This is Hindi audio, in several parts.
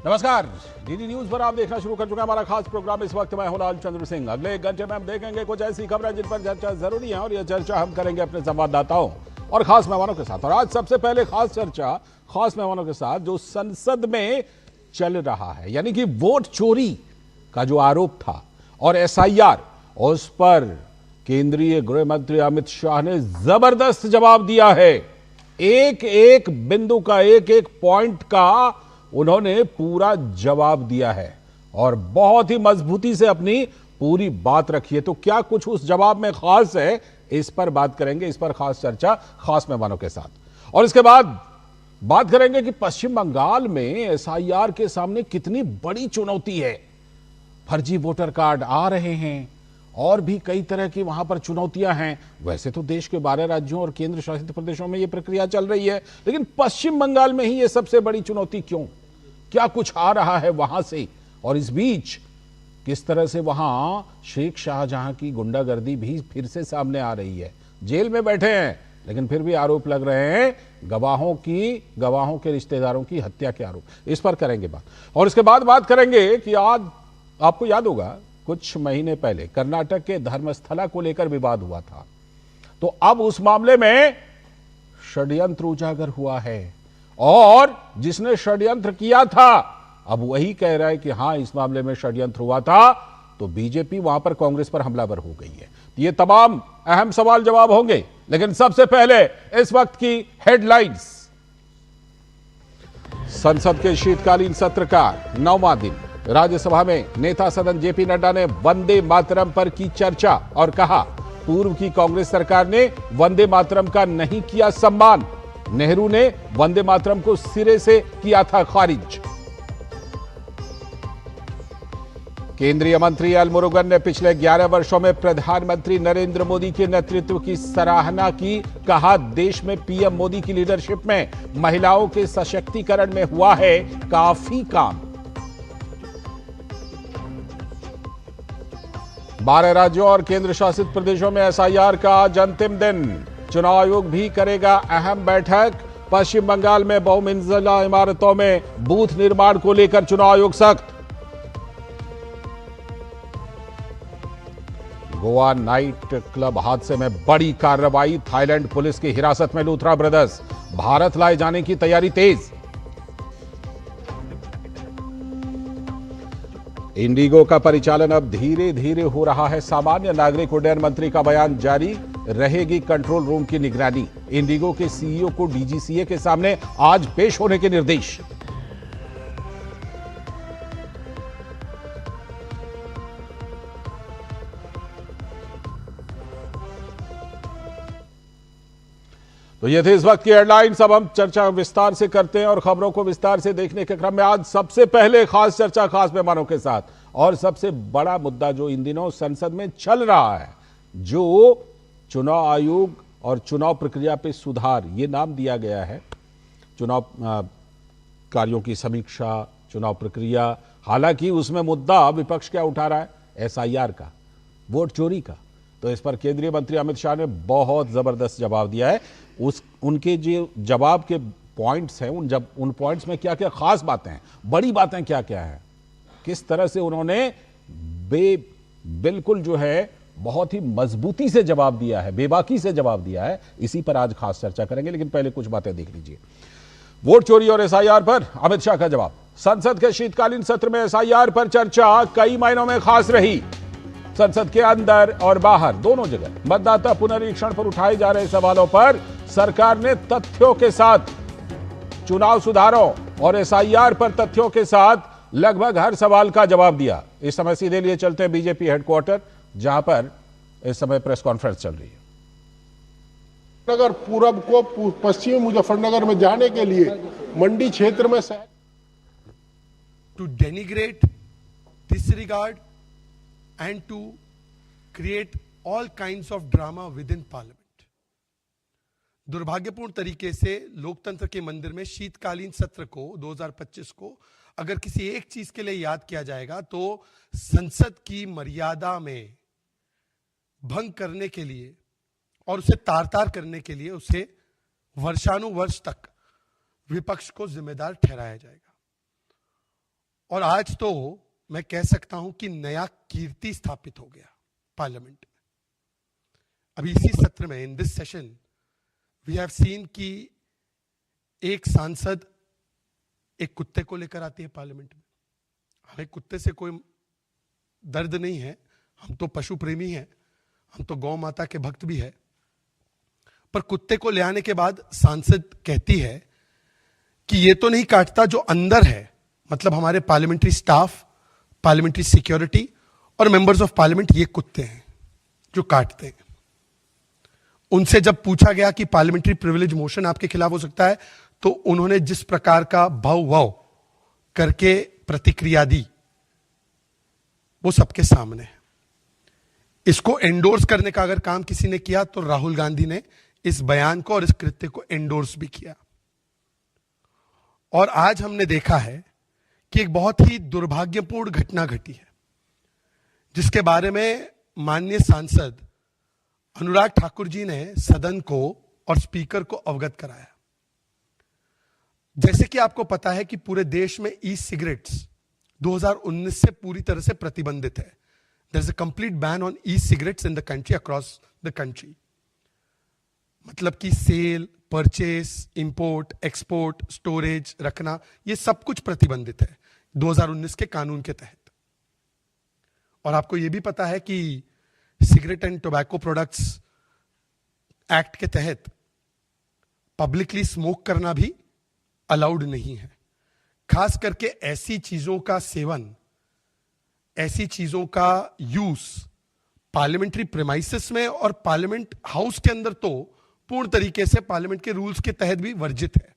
नमस्कार, डीडी न्यूज पर आप देखना शुरू कर चुके हैं हमारा खास प्रोग्राम। इस वक्त मैं हूं लाल चंद्र सिंह। अगले 1 घंटे में हम देखेंगे कुछ ऐसी खबरें जिन पर चर्चा जरूरी है और यह चर्चा हम करेंगे अपने संवाददाताओं और खास मेहमानों के साथ। और आज सबसे पहले खास चर्चा खास मेहमानों के साथ जो संसद में चल रहा है, यानी कि वोट चोरी का जो आरोप था और एसआईआर, उस पर केंद्रीय गृह मंत्री अमित शाह ने जबरदस्त जवाब दिया है। एक एक बिंदु का, एक एक पॉइंट का उन्होंने पूरा जवाब दिया है और बहुत ही मजबूती से अपनी पूरी बात रखी है। तो क्या कुछ उस जवाब में खास है, इस पर बात करेंगे, इस पर खास चर्चा खास मेहमानों के साथ। और इसके बाद बात करेंगे कि पश्चिम बंगाल में एसआईआर के सामने कितनी बड़ी चुनौती है। फर्जी वोटर कार्ड आ रहे हैं और भी कई तरह की वहां पर चुनौतियां हैं। वैसे तो देश के 12 राज्यों और केंद्र शासित प्रदेशों में यह प्रक्रिया चल रही है, लेकिन पश्चिम बंगाल में ही यह सबसे बड़ी चुनौती क्यों? क्या कुछ आ रहा है वहां से? और इस बीच किस तरह से वहां शेख शाहजहां की गुंडागर्दी भी फिर से सामने आ रही है। जेल में बैठे हैं लेकिन फिर भी आरोप लग रहे हैं गवाहों के रिश्तेदारों की हत्या के आरोप। इस पर करेंगे बात। और इसके बाद बात करेंगे कि आज आपको याद होगा कुछ महीने पहले कर्नाटक के धर्मस्थला को लेकर विवाद हुआ था, तो अब उस मामले में षड्यंत्र उजागर हुआ है और जिसने षड्यंत्र किया था अब वही कह रहा है कि हां, इस मामले में षड्यंत्र हुआ था, तो बीजेपी वहां पर कांग्रेस पर हमलावर हो गई है। ये तमाम अहम सवाल जवाब होंगे, लेकिन सबसे पहले इस वक्त की हेडलाइंस। संसद के शीतकालीन सत्र का 9वां दिन। राज्यसभा में नेता सदन जेपी नड्डा ने वंदे मातरम पर की चर्चा और कहा, पूर्व की कांग्रेस सरकार ने वंदे मातरम का नहीं किया सम्मान। नेहरू ने वंदे मातरम को सिरे से किया था खारिज। केंद्रीय मंत्री एल मुरुगन ने पिछले 11 वर्षों में प्रधानमंत्री नरेंद्र मोदी के नेतृत्व की सराहना की। कहा, देश में पीएम मोदी की लीडरशिप में महिलाओं के सशक्तिकरण में हुआ है काफी काम। 12 राज्यों और केंद्र शासित प्रदेशों में एसआईआर का आज अंतिम दिन। चुनाव आयोग भी करेगा अहम बैठक। पश्चिम बंगाल में बहुमंजिला इमारतों में बूथ निर्माण को लेकर चुनाव आयोग सख्त। गोवा नाइट क्लब हादसे में बड़ी कार्रवाई। थाईलैंड पुलिस की हिरासत में लूथरा ब्रदर्स। भारत लाए जाने की तैयारी तेज। इंडिगो का परिचालन अब धीरे धीरे हो रहा है सामान्य। नागरिक उड्डयन मंत्री का बयान जारी, रहेगी कंट्रोल रूम की निगरानी। इंडिगो के सीईओ को डीजीसीए के सामने आज पेश होने के निर्देश। तो ये थे इस वक्त की हेडलाइंस। अब हम चर्चा विस्तार से करते हैं और खबरों को विस्तार से देखने के क्रम में आज सबसे पहले खास चर्चा खास मेहमानों के साथ। और सबसे बड़ा मुद्दा जो इन दिनों संसद में चल रहा है, जो चुनाव आयोग और चुनाव प्रक्रिया पे सुधार, ये नाम दिया गया है। चुनाव कार्यों की समीक्षा, चुनाव प्रक्रिया। हालांकि उसमें मुद्दा विपक्ष क्या उठा रहा है? एसआईआर का, वोट चोरी का। तो इस पर केंद्रीय मंत्री अमित शाह ने बहुत जबरदस्त जवाब दिया है। उनके जो जवाब के पॉइंट्स हैं, उन पॉइंट्स में क्या क्या खास बातें हैं, बड़ी बातें क्या क्या हैं, किस तरह से उन्होंने बिल्कुल जो है बहुत ही मजबूती से जवाब दिया है, बेबाकी से जवाब दिया है, इसी पर आज खास चर्चा करेंगे। लेकिन पहले कुछ बातें देख लीजिए। वोट चोरी और एसआईआर पर अमित शाह का जवाब। संसद के शीतकालीन सत्र में एसआईआर पर चर्चा कई मायनों में खास रही। संसद के अंदर और बाहर दोनों जगह मतदाता पुनरीक्षण पर उठाए जा रहे सवालों पर सरकार ने तथ्यों के साथ, चुनाव सुधारों और एसआईआर पर तथ्यों के साथ लगभग हर सवाल का जवाब दिया। इस समय सीधे लिए चलते हैं बीजेपी हेडक्वार्टर, जहां पर इस समय प्रेस कॉन्फ्रेंस चल रही है। नगर पूरब को पश्चिमी मुजफ्फरनगर में जाने के लिए मंडी क्षेत्र में to denigrate, disregard and to create all kinds of drama within parliament. दुर्भाग्यपूर्ण तरीके से लोकतंत्र के मंदिर में शीतकालीन सत्र को 2025 को अगर किसी एक चीज के लिए याद किया जाएगा तो संसद की मर्यादा में भंग करने के लिए और उसे तार-तार करने के लिए उसे वर्षानुवर्ष तक विपक्ष को जिम्मेदार ठहराया जाएगा। और आज तो मैं कह सकता हूं कि नया कीर्ति स्थापित हो गया पार्लियामेंट में। अभी इसी सत्र में, in this session, we have seen कि एक सांसद एक कुत्ते को लेकर आती है पार्लियामेंट में। हमें कुत्ते से कोई दर्द नहीं है, हम तो पशु प्रेमी हैं, हम तो गौ माता के भक्त भी है। पर कुत्ते को ले आने के बाद सांसद कहती है कि ये तो नहीं काटता जो अंदर है, मतलब हमारे पार्लियामेंट्री स्टाफ, पार्लियामेंट्री सिक्योरिटी और मेंबर्स ऑफ पार्लियामेंट, ये कुत्ते हैं जो काटते हैं। उनसे जब पूछा गया कि पार्लियामेंट्री प्रिविलेज मोशन आपके खिलाफ हो सकता है, तो उन्होंने जिस प्रकार का भाव वाव करके प्रतिक्रिया दी वो सबके सामने है। इसको एंडोर्स करने का अगर काम किसी ने किया तो राहुल गांधी ने इस बयान को और इस कृत्य को एंडोर्स भी किया। और आज हमने देखा है कि एक बहुत ही दुर्भाग्यपूर्ण घटना घटी है, जिसके बारे में माननीय सांसद अनुराग ठाकुर जी ने सदन को और स्पीकर को अवगत कराया। जैसे कि आपको पता है कि पूरे देश में ई सिगरेट्स 2019 से पूरी तरह से प्रतिबंधित है। There is a complete ban on e cigarettes in the country, across the country. मतलब कि sale, purchase, import, export, storage, रखना, ये सब कुछ प्रतिबंधित है 2019 के कानून के तहत। और आपको यह भी पता है कि cigarette and tobacco products act के तहत पब्लिकली स्मोक करना भी अलाउड नहीं है। खास करके ऐसी चीजों का सेवन, ऐसी चीजों का यूज पार्लियामेंट्री प्रेमाइसेस में और पार्लियामेंट हाउस के अंदर तो पूर्ण तरीके से पार्लियामेंट के रूल्स के तहत भी वर्जित है।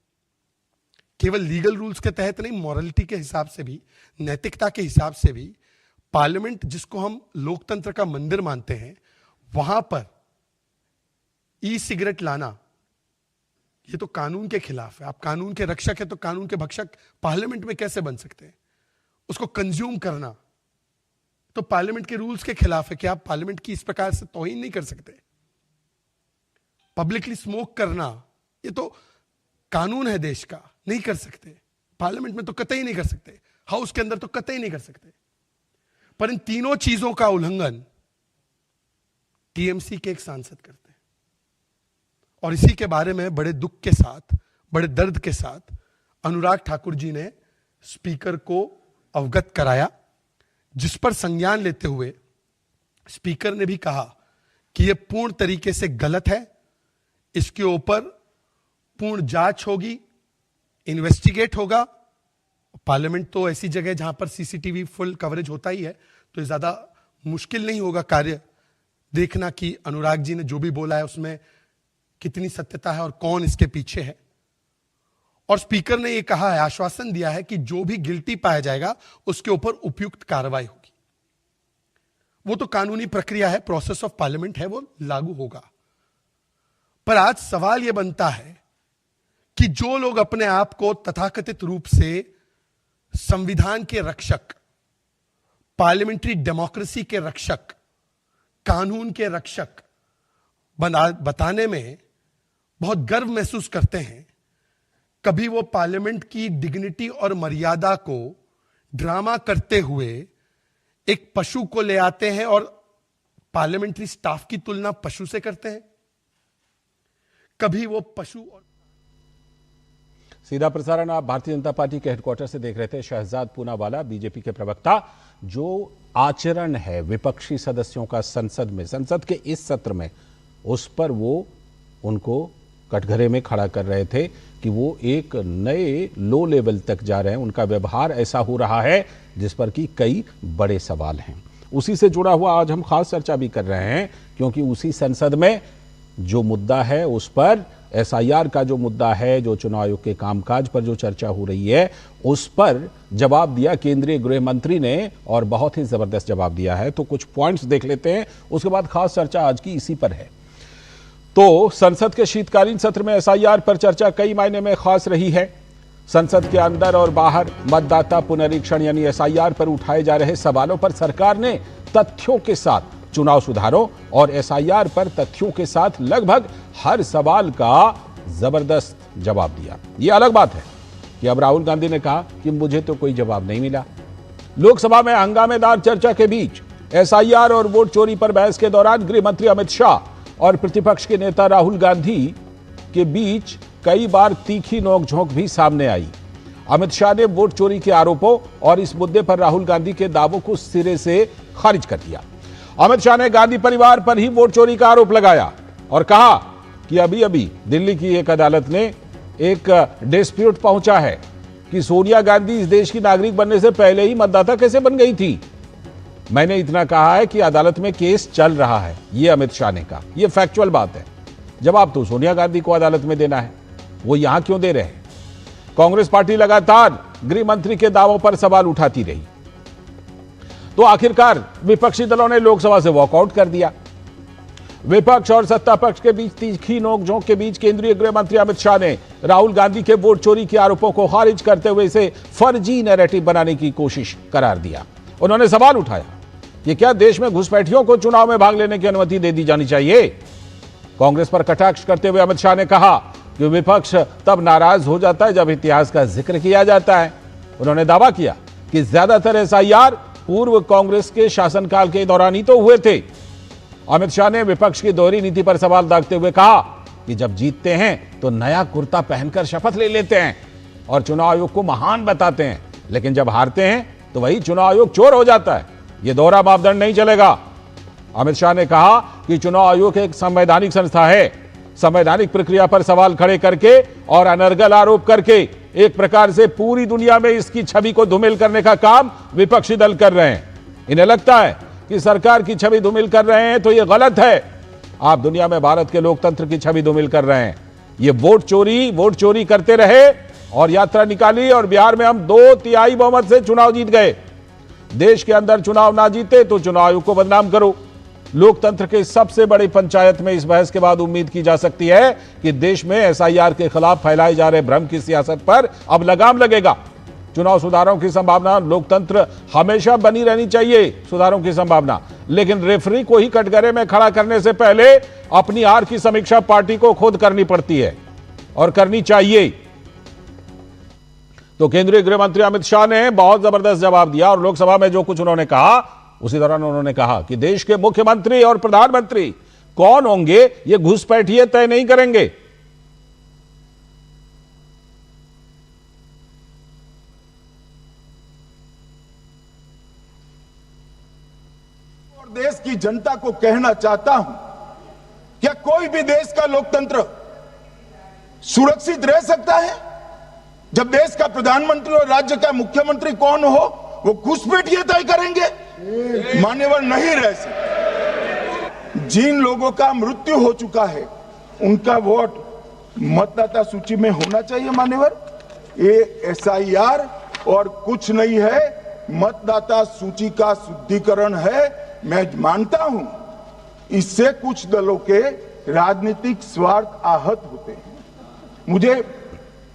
केवल लीगल रूल्स के तहत नहीं, मॉरलिटी के हिसाब से भी, नैतिकता के हिसाब से भी पार्लियामेंट, जिसको हम लोकतंत्र का मंदिर मानते हैं, वहां पर ई सिगरेट लाना ये तो कानून के खिलाफ है। आप कानून के रक्षक है तो कानून के भक्षक पार्लियामेंट में कैसे बन सकते हैं? उसको कंज्यूम करना तो पार्लियामेंट के रूल्स के खिलाफ है कि आप पार्लियामेंट की इस प्रकार से तौहीन नहीं कर सकते। पब्लिकली स्मोक करना ये तो कानून है देश का, नहीं कर सकते। पार्लियामेंट में तो कतई नहीं कर सकते, हाउस के अंदर तो कतई नहीं कर सकते। पर इन तीनों चीजों का उल्लंघन टीएमसी के एक सांसद करते हैं। और इसी के बारे में बड़े दुख के साथ, बड़े दर्द के साथ अनुराग ठाकुर जी ने स्पीकर को अवगत कराया, जिस पर संज्ञान लेते हुए स्पीकर ने भी कहा कि यह पूर्ण तरीके से गलत है, इसके ऊपर पूर्ण जांच होगी, इन्वेस्टिगेट होगा। पार्लियामेंट तो ऐसी जगह जहां पर सीसीटीवी फुल कवरेज होता ही है, तो ज्यादा मुश्किल नहीं होगा कार्य देखना कि अनुराग जी ने जो भी बोला है उसमें कितनी सत्यता है और कौन इसके पीछे है। और स्पीकर ने यह कहा है, आश्वासन दिया है कि जो भी गिल्टी पाया जाएगा उसके ऊपर उपयुक्त कार्रवाई होगी। वो तो कानूनी प्रक्रिया है, प्रोसेस ऑफ पार्लियामेंट है, वो लागू होगा। पर आज सवाल यह बनता है कि जो लोग अपने आप को तथाकथित रूप से संविधान के रक्षक, पार्लियामेंट्री डेमोक्रेसी के रक्षक, कानून के रक्षक बताने में बहुत गर्व महसूस करते हैं, कभी वो पार्लियामेंट की डिग्निटी और मर्यादा को ड्रामा करते हुए एक पशु को ले आते हैं और पार्लियामेंट्री स्टाफ की तुलना पशु से करते हैं। कभी वो पशु और सीधा प्रसारण आप भारतीय जनता पार्टी के हेडक्वार्टर से देख रहे थे। शहजाद पूनावाला, बीजेपी के प्रवक्ता, जो आचरण है विपक्षी सदस्यों का संसद में, संसद के इस सत्र में, उस पर वो उनको कटघरे में खड़ा कर रहे थे कि वो एक नए लो लेवल तक जा रहे हैं। उनका व्यवहार ऐसा हो रहा है जिस पर कि कई बड़े सवाल हैं। उसी से जुड़ा हुआ आज हम खास चर्चा भी कर रहे हैं, क्योंकि उसी संसद में जो मुद्दा है, उस पर एसआईआर का जो मुद्दा है, जो चुनाव आयोग के कामकाज पर जो चर्चा हो रही है, उस पर जवाब दिया केंद्रीय गृह मंत्री ने, और बहुत ही जबरदस्त जवाब दिया है। तो कुछ पॉइंट्स देख लेते हैं, उसके बाद खास चर्चा आज की इसी पर है। तो संसद के शीतकालीन सत्र में एसआईआर पर चर्चा कई मायने में खास रही है। संसद के अंदर और बाहर मतदाता पुनरीक्षण यानी एसआईआर पर उठाए जा रहे सवालों पर सरकार ने तथ्यों के साथ चुनाव सुधारों और एसआईआर पर तथ्यों के साथ लगभग हर सवाल का जबरदस्त जवाब दिया। यह अलग बात है कि अब राहुल गांधी ने कहा कि मुझे तो कोई जवाब नहीं मिला, लोकसभा में हंगामेदार चर्चा के बीच एसआईआर और वोट चोरी पर बहस के दौरान गृह मंत्री अमित शाह और प्रतिपक्ष के नेता राहुल गांधी के बीच कई बार तीखी नोकझोंक भी सामने आई। अमित शाह ने वोट चोरी के आरोपों और इस मुद्दे पर राहुल गांधी के दावों को सिरे से खारिज कर दिया। अमित शाह ने गांधी परिवार पर ही वोट चोरी का आरोप लगाया और कहा कि अभी अभी दिल्ली की एक अदालत ने एक डिस्प्यूट पहुंचा है कि सोनिया गांधी इस देश की नागरिक बनने से पहले ही मतदाता कैसे बन गई थी। मैंने इतना कहा है कि अदालत में केस चल रहा है, यह अमित शाह ने कहा। यह फैक्चुअल बात है। जवाब तो सोनिया गांधी को अदालत में देना है, वो यहां क्यों दे रहे हैं। कांग्रेस पार्टी लगातार गृह मंत्री के दावों पर सवाल उठाती रही, तो आखिरकार विपक्षी दलों ने लोकसभा से वॉकआउट कर दिया। विपक्ष और सत्ता पक्ष के बीच तीखी नोकझोंक के बीच केंद्रीय गृह मंत्री अमित शाह ने राहुल गांधी के वोट चोरी के आरोपों को खारिज करते हुए इसे फर्जी नैरेटिव बनाने की कोशिश करार दिया। उन्होंने सवाल उठाया कि क्या देश में घुसपैठियों को चुनाव में भाग लेने की अनुमति दे दी जानी चाहिए। कांग्रेस पर कटाक्ष करते हुए अमित शाह ने कहा कि विपक्ष तब नाराज हो जाता है जब इतिहास का जिक्र किया जाता है। उन्होंने दावा किया कि ज्यादातर एसआईआर पूर्व कांग्रेस के शासनकाल के दौरान ही तो हुए थे। अमित शाह ने विपक्ष की दोहरी नीति पर सवाल दागते हुए कहा कि जब जीतते हैं तो नया कुर्ता पहनकर शपथ ले लेते हैं और चुनाव आयोग को महान बताते हैं, लेकिन जब हारते हैं तो वही चुनाव आयोग चोर हो जाता है। यह दोहरा मापदंड नहीं चलेगा। अमित शाह ने कहा कि चुनाव आयोग एक संवैधानिक संस्था है। संवैधानिक प्रक्रिया पर सवाल खड़े करके और अनर्गल आरोप करके एक प्रकार से पूरी दुनिया में इसकी छवि को धूमिल करने का काम विपक्षी दल कर रहे हैं। इन्हें लगता है कि सरकार की छवि धूमिल कर रहे हैं तो यह गलत है। आप दुनिया में भारत के लोकतंत्र की छवि धूमिल कर रहे हैं। ये वोट चोरी करते रहे और यात्रा निकाली और बिहार में हम 2/3 बहुमत से चुनाव जीत गए। देश के अंदर चुनाव ना जीते तो चुनाव आयोग को बदनाम करो। लोकतंत्र के सबसे बड़ी पंचायत में इस बहस के बाद उम्मीद की जा सकती है कि देश में एसआईआर के खिलाफ फैलाए जा रहे भ्रम की सियासत पर अब लगाम लगेगा। चुनाव सुधारों की संभावना, लोकतंत्र हमेशा बनी रहनी चाहिए, सुधारों की संभावना, लेकिन रेफरी को ही कटघरे में खड़ा करने से पहले अपनी हार की समीक्षा पार्टी को खुद करनी पड़ती है और करनी चाहिए। तो केंद्रीय गृह मंत्री अमित शाह ने बहुत जबरदस्त जवाब दिया और लोकसभा में जो कुछ उन्होंने कहा उसी दौरान उन्होंने कहा कि देश के मुख्यमंत्री और प्रधानमंत्री कौन होंगे ये घुसपैठिए तय नहीं करेंगे। और देश की जनता को कहना चाहता हूं, क्या कोई भी देश का लोकतंत्र सुरक्षित रह सकता है जब देश का प्रधानमंत्री और राज्य का मुख्यमंत्री कौन हो वो घुसपैठिए तय करेंगे? मान्यवर, नहीं रह सकते। जिन लोगों का मृत्यु हो चुका है उनका वोट मतदाता सूची में होना चाहिए। मान्यवर, ये एसआईआर और कुछ नहीं है, मतदाता सूची का शुद्धिकरण है। मैं मानता हूं इससे कुछ दलों के राजनीतिक स्वार्थ आहत होते हैं। मुझे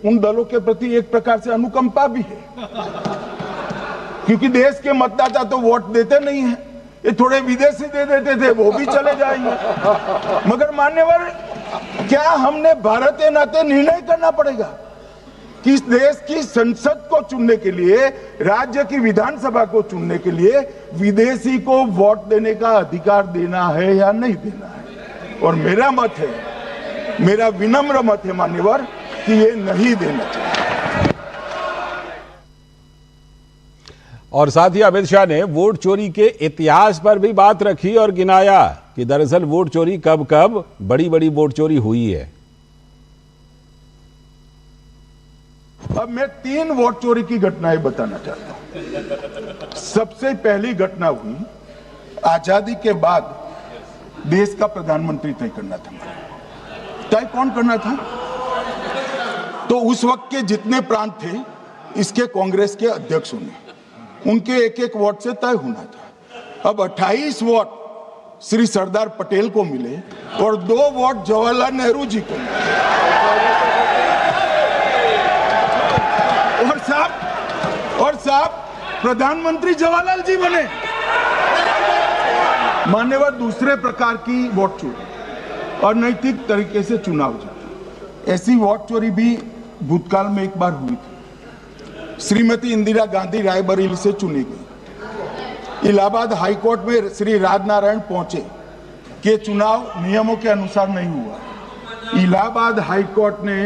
उन दलों के प्रति एक प्रकार से अनुकंपा भी है, क्योंकि देश के मतदाता तो वोट देते नहीं हैं। ये थोड़े विदेशी दे देते थे, वो भी चले जाएंगे। मगर मान्यवर, क्या हमने भारत के नाते निर्णय करना पड़ेगा कि इस देश की संसद को चुनने के लिए, राज्य की विधानसभा को चुनने के लिए विदेशी को वोट देने का अधिकार देना है या नहीं देना है? और मेरा मत है, मेरा विनम्र मत है मान्यवर, कि ये नहीं देना चाहिए। और साथ ही अमित शाह ने वोट चोरी के इतिहास पर भी बात रखी और गिनाया कि दरअसल वोट चोरी कब कब बड़ी बड़ी वोट चोरी हुई है। अब मैं 3 वोट चोरी की घटनाएं बताना चाहता हूं। सबसे पहली घटना हुई आजादी के बाद देश का प्रधानमंत्री तय करना था। तय कौन करना था? तो उस वक्त के जितने प्रांत थे इसके कांग्रेस के अध्यक्षों ने, उनके एक एक वोट से तय होना था। अब 28 वोट श्री सरदार पटेल को मिले और 2 वोट जवाहरलाल नेहरू जी को मिले। और साहब प्रधानमंत्री जवाहरलाल जी बने। मान्यवर, दूसरे प्रकार की वोट चोरी और नैतिक तरीके से चुनाव जीता, ऐसी वोट चोरी भी भूतकाल में एक बार हुई थी। श्रीमती इंदिरा गांधी रायबरेली से चुनी गई। इलाहाबाद हाईकोर्ट में श्री राजनारायण पहुंचे कि चुनाव नियमों के अनुसार नहीं हुआ। इलाहाबाद हाईकोर्ट ने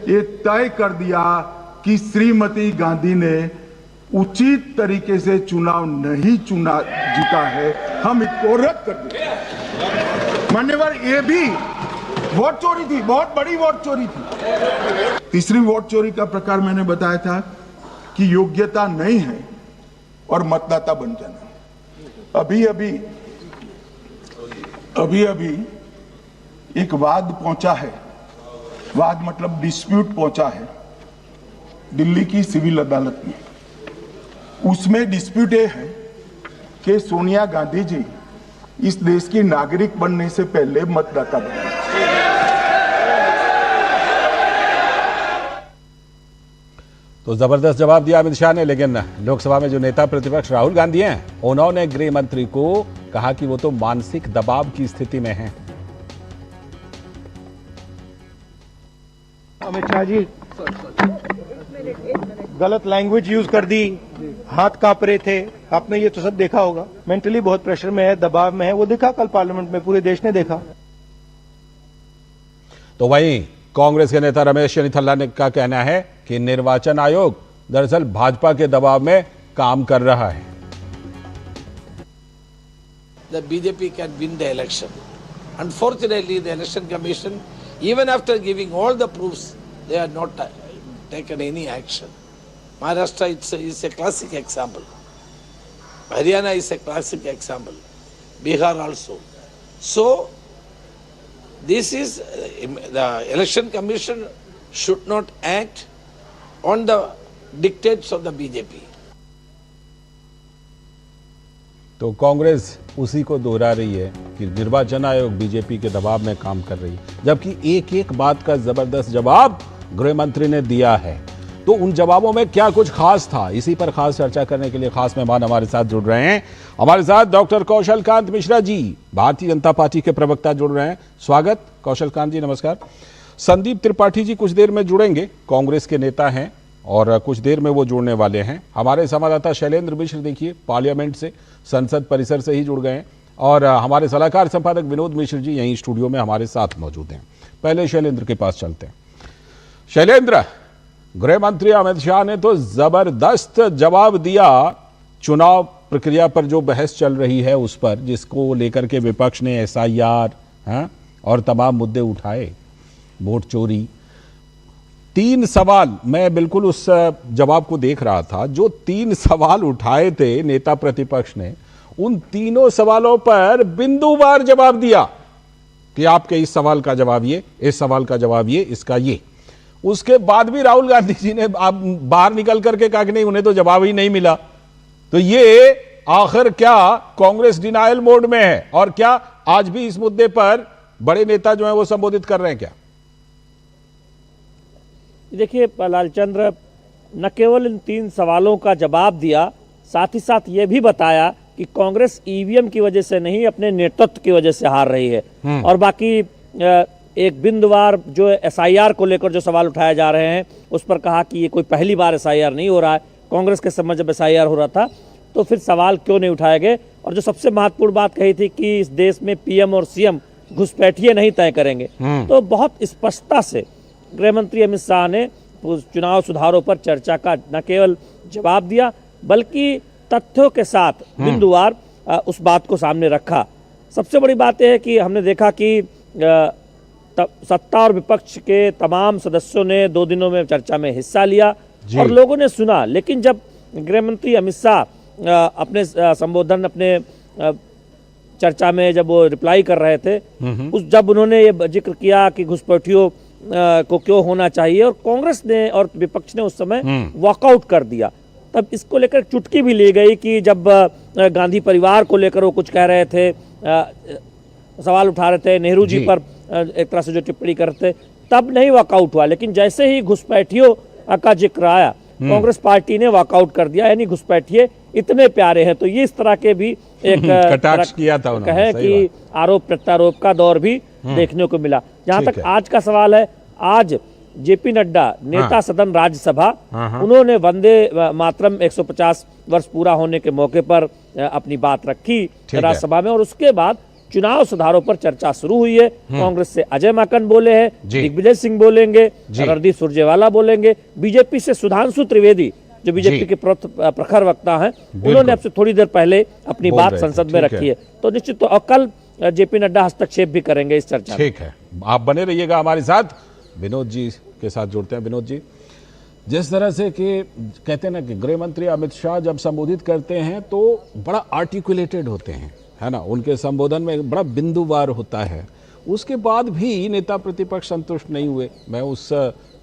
ये तय कर दिया कि श्रीमती गांधी ने उचित तरीके से चुनाव नहीं जीता है, हम इसको रद्द कर दें। मान्यवर, ये भी वोट चोरी थी, बहुत बड़ी वोट चोरी थी। तीसरी वोट चोरी का प्रकार मैंने बताया था कि योग्यता नहीं है और मतदाता बन जाना। अभी अभी एक वाद पहुंचा है, वाद मतलब डिस्प्यूट पहुंचा है दिल्ली की सिविल अदालत में। उसमें डिस्प्यूट ये है कि सोनिया गांधी जी इस देश की नागरिक बनने से पहले मतदाता बने। तो जबरदस्त जवाब दिया अमित शाह ने, लेकिन लोकसभा में जो नेता प्रतिपक्ष राहुल गांधी हैं, उन्होंने गृह मंत्री को कहा कि वो तो मानसिक दबाव की स्थिति में हैं। अमित शाह जी गलत लैंग्वेज यूज कर दी, हाथ कांप रहे थे, आपने ये तो सब देखा होगा। मेंटली बहुत प्रेशर में है, दबाव में है, वो देखा कल पार्लियामेंट में, पूरे देश ने देखा। तो वहीं कांग्रेस के नेता रमेश चन्नीथल्ला ने का कहना है कि निर्वाचन आयोग दरअसल भाजपा के दबाव में काम कर रहा है। The BJP can win the election. Unfortunately, the election commission, even after giving all the proofs, they have not taken any action. Maharashtra is a classic example. Haryana is a classic example. Bihar also. So, this is the election commission should not act on the dictates of the BJP. तो कांग्रेस उसी को दोहरा रही है कि निर्वाचन आयोग बीजेपी के दबाव में काम कर रही है, जबकि एक एक बात का जबरदस्त जवाब गृह मंत्री ने दिया है। तो उन जवाबों में क्या कुछ खास था, इसी पर खास चर्चा करने के लिए खास मेहमान हमारे साथ जुड़ रहे हैं। हमारे साथ डॉक्टर कौशल कांत मिश्रा जी, भारतीय जनता पार्टी के प्रवक्ता जुड़ रहे हैं। स्वागत कौशल कांत जी, नमस्कार। संदीप त्रिपाठी जी कुछ देर में जुड़ेंगे, कांग्रेस के नेता हैं और कुछ देर में वो जुड़ने वाले हैं। हमारे संवाददाता शैलेंद्र मिश्र देखिए पार्लियामेंट से, संसद परिसर से ही जुड़ गए हैं, और हमारे सलाहकार संपादक विनोद मिश्र जी यहीं स्टूडियो में हमारे साथ मौजूद हैं। पहले शैलेंद्र के पास चलते हैं। शैलेंद्र, गृह मंत्री अमित शाह ने तो जबरदस्त जवाब दिया चुनाव प्रक्रिया पर जो बहस चल रही है उस पर, जिसको लेकर के विपक्ष ने SIR और तमाम मुद्दे उठाए, वोट चोरी। 3 सवाल, मैं बिल्कुल उस जवाब को देख रहा था, जो 3 सवाल उठाए थे नेता प्रतिपक्ष ने, उन तीनों सवालों पर बिंदुवार जवाब दिया कि आपके इस सवाल का जवाब ये, इस सवाल का जवाब ये, इसका ये। उसके बाद भी राहुल गांधी जी ने आप बाहर निकल करके कहा कि नहीं, उन्हें तो जवाब ही नहीं मिला। तो ये आखिर क्या कांग्रेस डिनायल मोड में है, और क्या आज भी इस मुद्दे पर बड़े नेता जो हैं वो संबोधित कर रहे हैं क्या? देखिए लालचंद्र, न केवल इन 3 सवालों का जवाब दिया, साथ ही साथ ये भी बताया कि कांग्रेस ईवीएम की वजह से नहीं, अपने नेतृत्व की वजह से हार रही है। और बाकी एक बिंदुवार जो SIR को लेकर जो सवाल उठाए जा रहे हैं उस पर कहा कि ये कोई पहली बार SIR नहीं हो रहा है। कांग्रेस के समय जब SIR हो रहा था तो फिर सवाल क्यों नहीं उठाए गए। और जो सबसे महत्वपूर्ण बात कही थी कि इस देश में PM और CM घुसपैठिए नहीं तय करेंगे, तो बहुत स्पष्टता से गृह मंत्री अमित शाह ने चुनाव सुधारों पर चर्चा का न केवल जवाब दिया बल्कि तथ्यों के साथ बिंदुवार उस बात को सामने रखा। सबसे बड़ी बात यह है कि हमने देखा कि सत्ता और विपक्ष के तमाम सदस्यों ने 2 दिनों में चर्चा में हिस्सा लिया और लोगों ने सुना। लेकिन जब गृह मंत्री अमित शाह अपने संबोधन, अपने चर्चा में जब वो रिप्लाई कर रहे थे, जब उन्होंने ये जिक्र किया कि घुसपैठियों को क्यों होना चाहिए, और कांग्रेस ने और विपक्ष ने उस समय वॉकआउट कर दिया, तब इसको लेकर चुटकी भी ली गई कि जब गांधी परिवार को लेकर वो कुछ कह रहे थे, सवाल उठा रहे थे, नेहरू जी पर एक तरह से जो टिप्पणी करते, तब नहीं वॉकआउट हुआ। लेकिन जैसे ही घुसपैठियों का जिक्र आया, कांग्रेस पार्टी ने वॉकआउट कर दिया, यानी घुसपैठिए इतने प्यारे हैं। तो ये इस तरह के भी एक कटाक्ष किया था उन्होंने, कहे कि आरोप प्रत्यारोप का दौर भी देखने को मिला। जहां तक आज का सवाल है, आज जेपी नड्डा नेता सदन राज्यसभा, उन्होंने वंदे मातरम 150 वर्ष पूरा होने के मौके पर अपनी बात रखी राज्यसभा में, और उसके बाद चुनाव सुधारों पर चर्चा शुरू हुई है। कांग्रेस से अजय माकन बोले हैं, दिग्विजय सिंह बोलेंगे, रणदीप सुरजेवाला बोलेंगे, बीजेपी से सुधांशु त्रिवेदी जो बीजेपी के प्रखर वक्ता हैं, उन्होंने अब से थोड़ी देर पहले अपनी बात संसद में रखी है। तो निश्चित तो कल जेपी नड्डा हस्तक्षेप भी करेंगे इस चर्चा में। ठीक है, आप बने रहिएगा हमारे साथ। विनोद जी के साथ जुड़ते हैं। विनोद जी, जिस तरह से कि कहते हैं ना कि गृह मंत्री अमित शाह जब संबोधित करते हैं तो बड़ा आर्टिकुलेटेड होते हैं, है ना, उनके संबोधन में बड़ा बिंदुवार होता है। उसके बाद भी नेता प्रतिपक्ष संतुष्ट नहीं हुए। मैं उस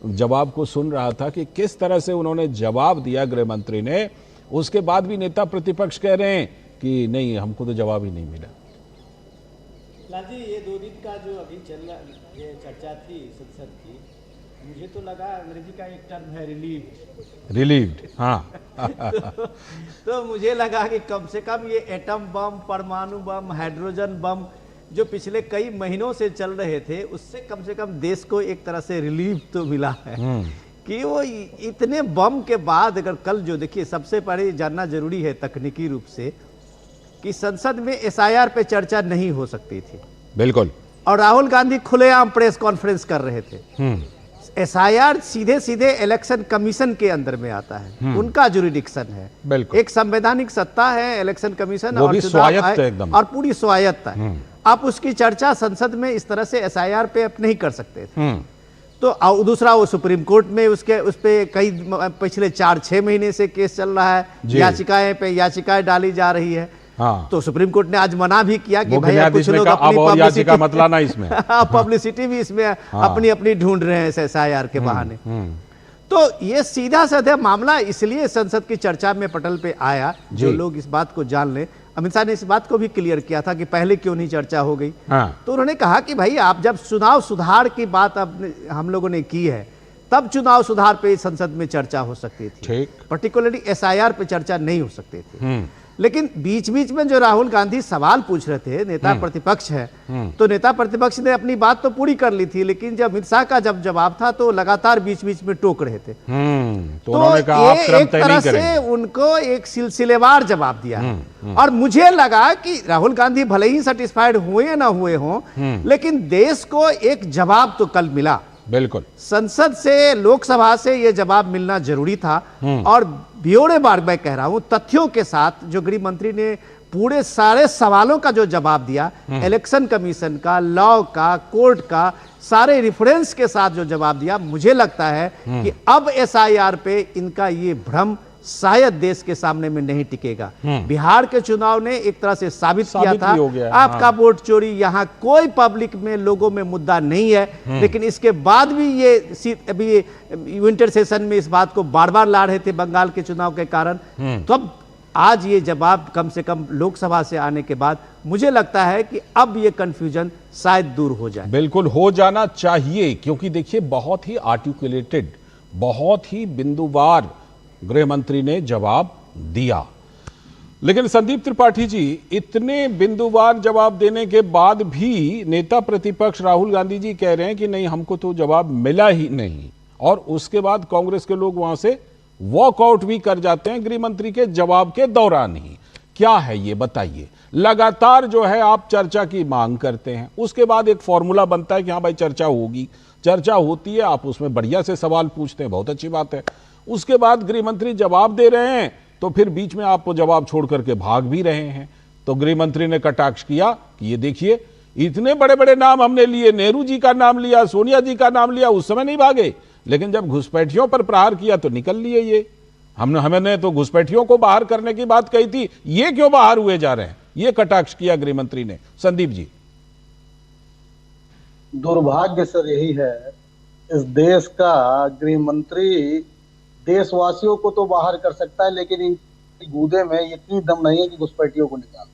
जवाब को सुन रहा था कि किस तरह से उन्होंने जवाब दिया गृह मंत्री ने, उसके बाद भी नेता प्रतिपक्ष कह रहे हैं कि नहीं, हमको तो जवाब ही नहीं मिला। लाल जी, ये 2 दिन का जो अभी चल रहा ये चर्चा थी संसद की, मुझे तो लगा अंग्रेजी का एक टर्म है रिलीव्ड, हाँ। तो मुझे लगा कि कम से कम ये एटम बम, परमाणु बम, हाइड्रोजन बम जो पिछले कई महीनों से चल रहे थे, उससे कम से कम देश को एक तरह से रिलीफ तो मिला है कि वो इतने बम के बाद अगर कल जो देखिए, सबसे पहले जानना जरूरी है तकनीकी रूप से कि संसद में एसआईआर पे चर्चा नहीं हो सकती थी, बिल्कुल, और राहुल गांधी खुलेआम प्रेस कॉन्फ्रेंस कर रहे थे। एसआईआर सीधे सीधे इलेक्शन कमीशन के अंदर में आता है, उनका जुरिडिक्शन है, बिल्कुल, एक संवैधानिक सत्ता है इलेक्शन कमीशन, और स्वायत्त एकदम, और पूरी स्वायत्त है। आप उसकी चर्चा संसद में इस तरह से एसआईआर पे आप नहीं कर सकते थे। तो दूसरा, वो सुप्रीम कोर्ट में उस पे कई पिछले 4-6 महीने से केस चल रहा है, याचिकाएं पे याचिकाएं डाली जा रही है। हाँ। तो सुप्रीम कोर्ट ने आज मना भी किया कि भाई कुछ लोग अपनी याचिका मत लाना इसमें पब्लिसिटी भी इसमें अपनी अपनी ढूंढ रहे हैं एसआईआर के बहाने। तो ये सीधा साधा मामला इसलिए संसद की चर्चा में पटल पे आया, जो लोग इस बात को जान लें। अमित शाह ने इस बात को भी क्लियर किया था कि पहले क्यों नहीं चर्चा हो गई। तो उन्होंने कहा कि भाई आप जब चुनाव सुधार की बात हम लोगों ने की है, तब चुनाव सुधार पे संसद में चर्चा हो सकती थी, पर्टिकुलरली एसआईआर पे चर्चा नहीं हो सकती थी। लेकिन बीच बीच में जो राहुल गांधी सवाल पूछ रहे थे, नेता प्रतिपक्ष है, तो नेता प्रतिपक्ष ने अपनी बात तो पूरी कर ली थी, लेकिन जब अमित शाह का जब जवाब था तो लगातार बीच बीच में टोक रहे थे। तो ये एक तरह से उनको एक सिलसिलेवार जवाब दिया। और मुझे लगा कि राहुल गांधी भले ही सेटिस्फाइड हुए ना हुए हों, लेकिन देश को एक जवाब तो कल मिला। बिल्कुल, संसद से, लोकसभा से यह जवाब मिलना जरूरी था। और ब्यौरे बार मैं कह रहा हूं, तथ्यों के साथ जो गृह मंत्री ने पूरे सारे सवालों का जो जवाब दिया, इलेक्शन कमीशन का, लॉ का, कोर्ट का, सारे रेफरेंस के साथ जो जवाब दिया, मुझे लगता है कि अब एसआईआर पे इनका ये भ्रम शायद देश के सामने में नहीं टिकेगा। बिहार के चुनाव ने एक तरह से साबित किया था आपका वोट चोरी, यहाँ कोई पब्लिक में लोगों में मुद्दा नहीं है। लेकिन इसके बाद भी ये अभी विंटर सेशन में इस बात को बार बार ला रहे थे बंगाल के चुनाव के कारण। तो अब आज ये जवाब कम से कम लोकसभा से आने के बाद मुझे लगता है कि अब ये कंफ्यूजन शायद दूर हो जाए। बिल्कुल हो जाना चाहिए, क्योंकि देखिए बहुत ही आर्टिकुलेटेड, बहुत ही बिंदुवार गृह मंत्री ने जवाब दिया। लेकिन संदीप त्रिपाठी जी, इतने बिंदुवार जवाब देने के बाद भी नेता प्रतिपक्ष राहुल गांधी जी कह रहे हैं कि नहीं, हमको तो जवाब मिला ही नहीं, और उसके बाद कांग्रेस के लोग वहां से वॉकआउट भी कर जाते हैं गृह मंत्री के जवाब के दौरान ही। क्या है ये बताइए? लगातार जो है आप चर्चा की मांग करते हैं, उसके बाद एक फॉर्मूला बनता है कि हाँ भाई चर्चा होगी, चर्चा होती है, आप उसमें बढ़िया से सवाल पूछते हैं, बहुत अच्छी बात है। उसके बाद गृह मंत्री जवाब दे रहे हैं तो फिर बीच में आप जवाब छोड़ करके भाग भी रहे हैं। तो गृह मंत्री ने कटाक्ष किया कि ये देखिए, इतने बड़े बड़े नाम हमने लिए, नेहरू जी का नाम लिया, सोनिया जी का नाम लिया, उस समय नहीं भागे, लेकिन जब घुसपैठियों पर प्रहार किया तो निकल लिए ये। हमने तो घुसपैठियों को बाहर करने की बात कही थी, ये क्यों बाहर हुए जा रहे हैं? ये कटाक्ष किया गृह मंत्री ने। संदीप जी, दुर्भाग्य सर यही है, इस देश का गृह मंत्री देशवासियों को तो बाहर कर सकता है, लेकिन इनकी गूदे में इतनी दम नहीं है कि घुसपैठियों को निकाल।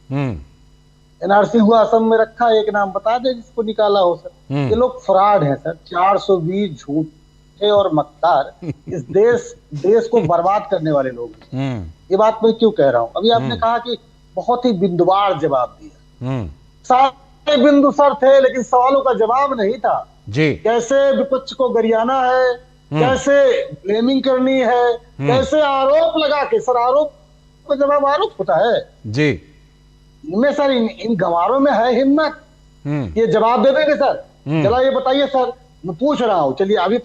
एनआरसी हुआ असम में रखा, एक नाम बता दे जिसको निकाला हो सर। ये लोग फ्रॉड हैं सर, 420 झूठे और मक्कार इस देश को बर्बाद करने वाले लोग। ये बात मैं क्यों कह रहा हूँ? अभी आपने कहा कि बहुत ही बिंदुवार जवाब दिया, सारे बिंदु सर थे, लेकिन सवालों का जवाब नहीं था। जी, कैसे विपक्ष को गरियाना है, कैसे ब्लेमिंग करनी है, कैसे आरोप लगा के, सर आरोप पर जवाब आरोप होता है जी, इनमें सर, इन गंवारों में है हिम्मत, ये जवाब दे देंगे सर? जरा ये बताइए सर, मैं पूछ रहा हूँ, चलिए अभी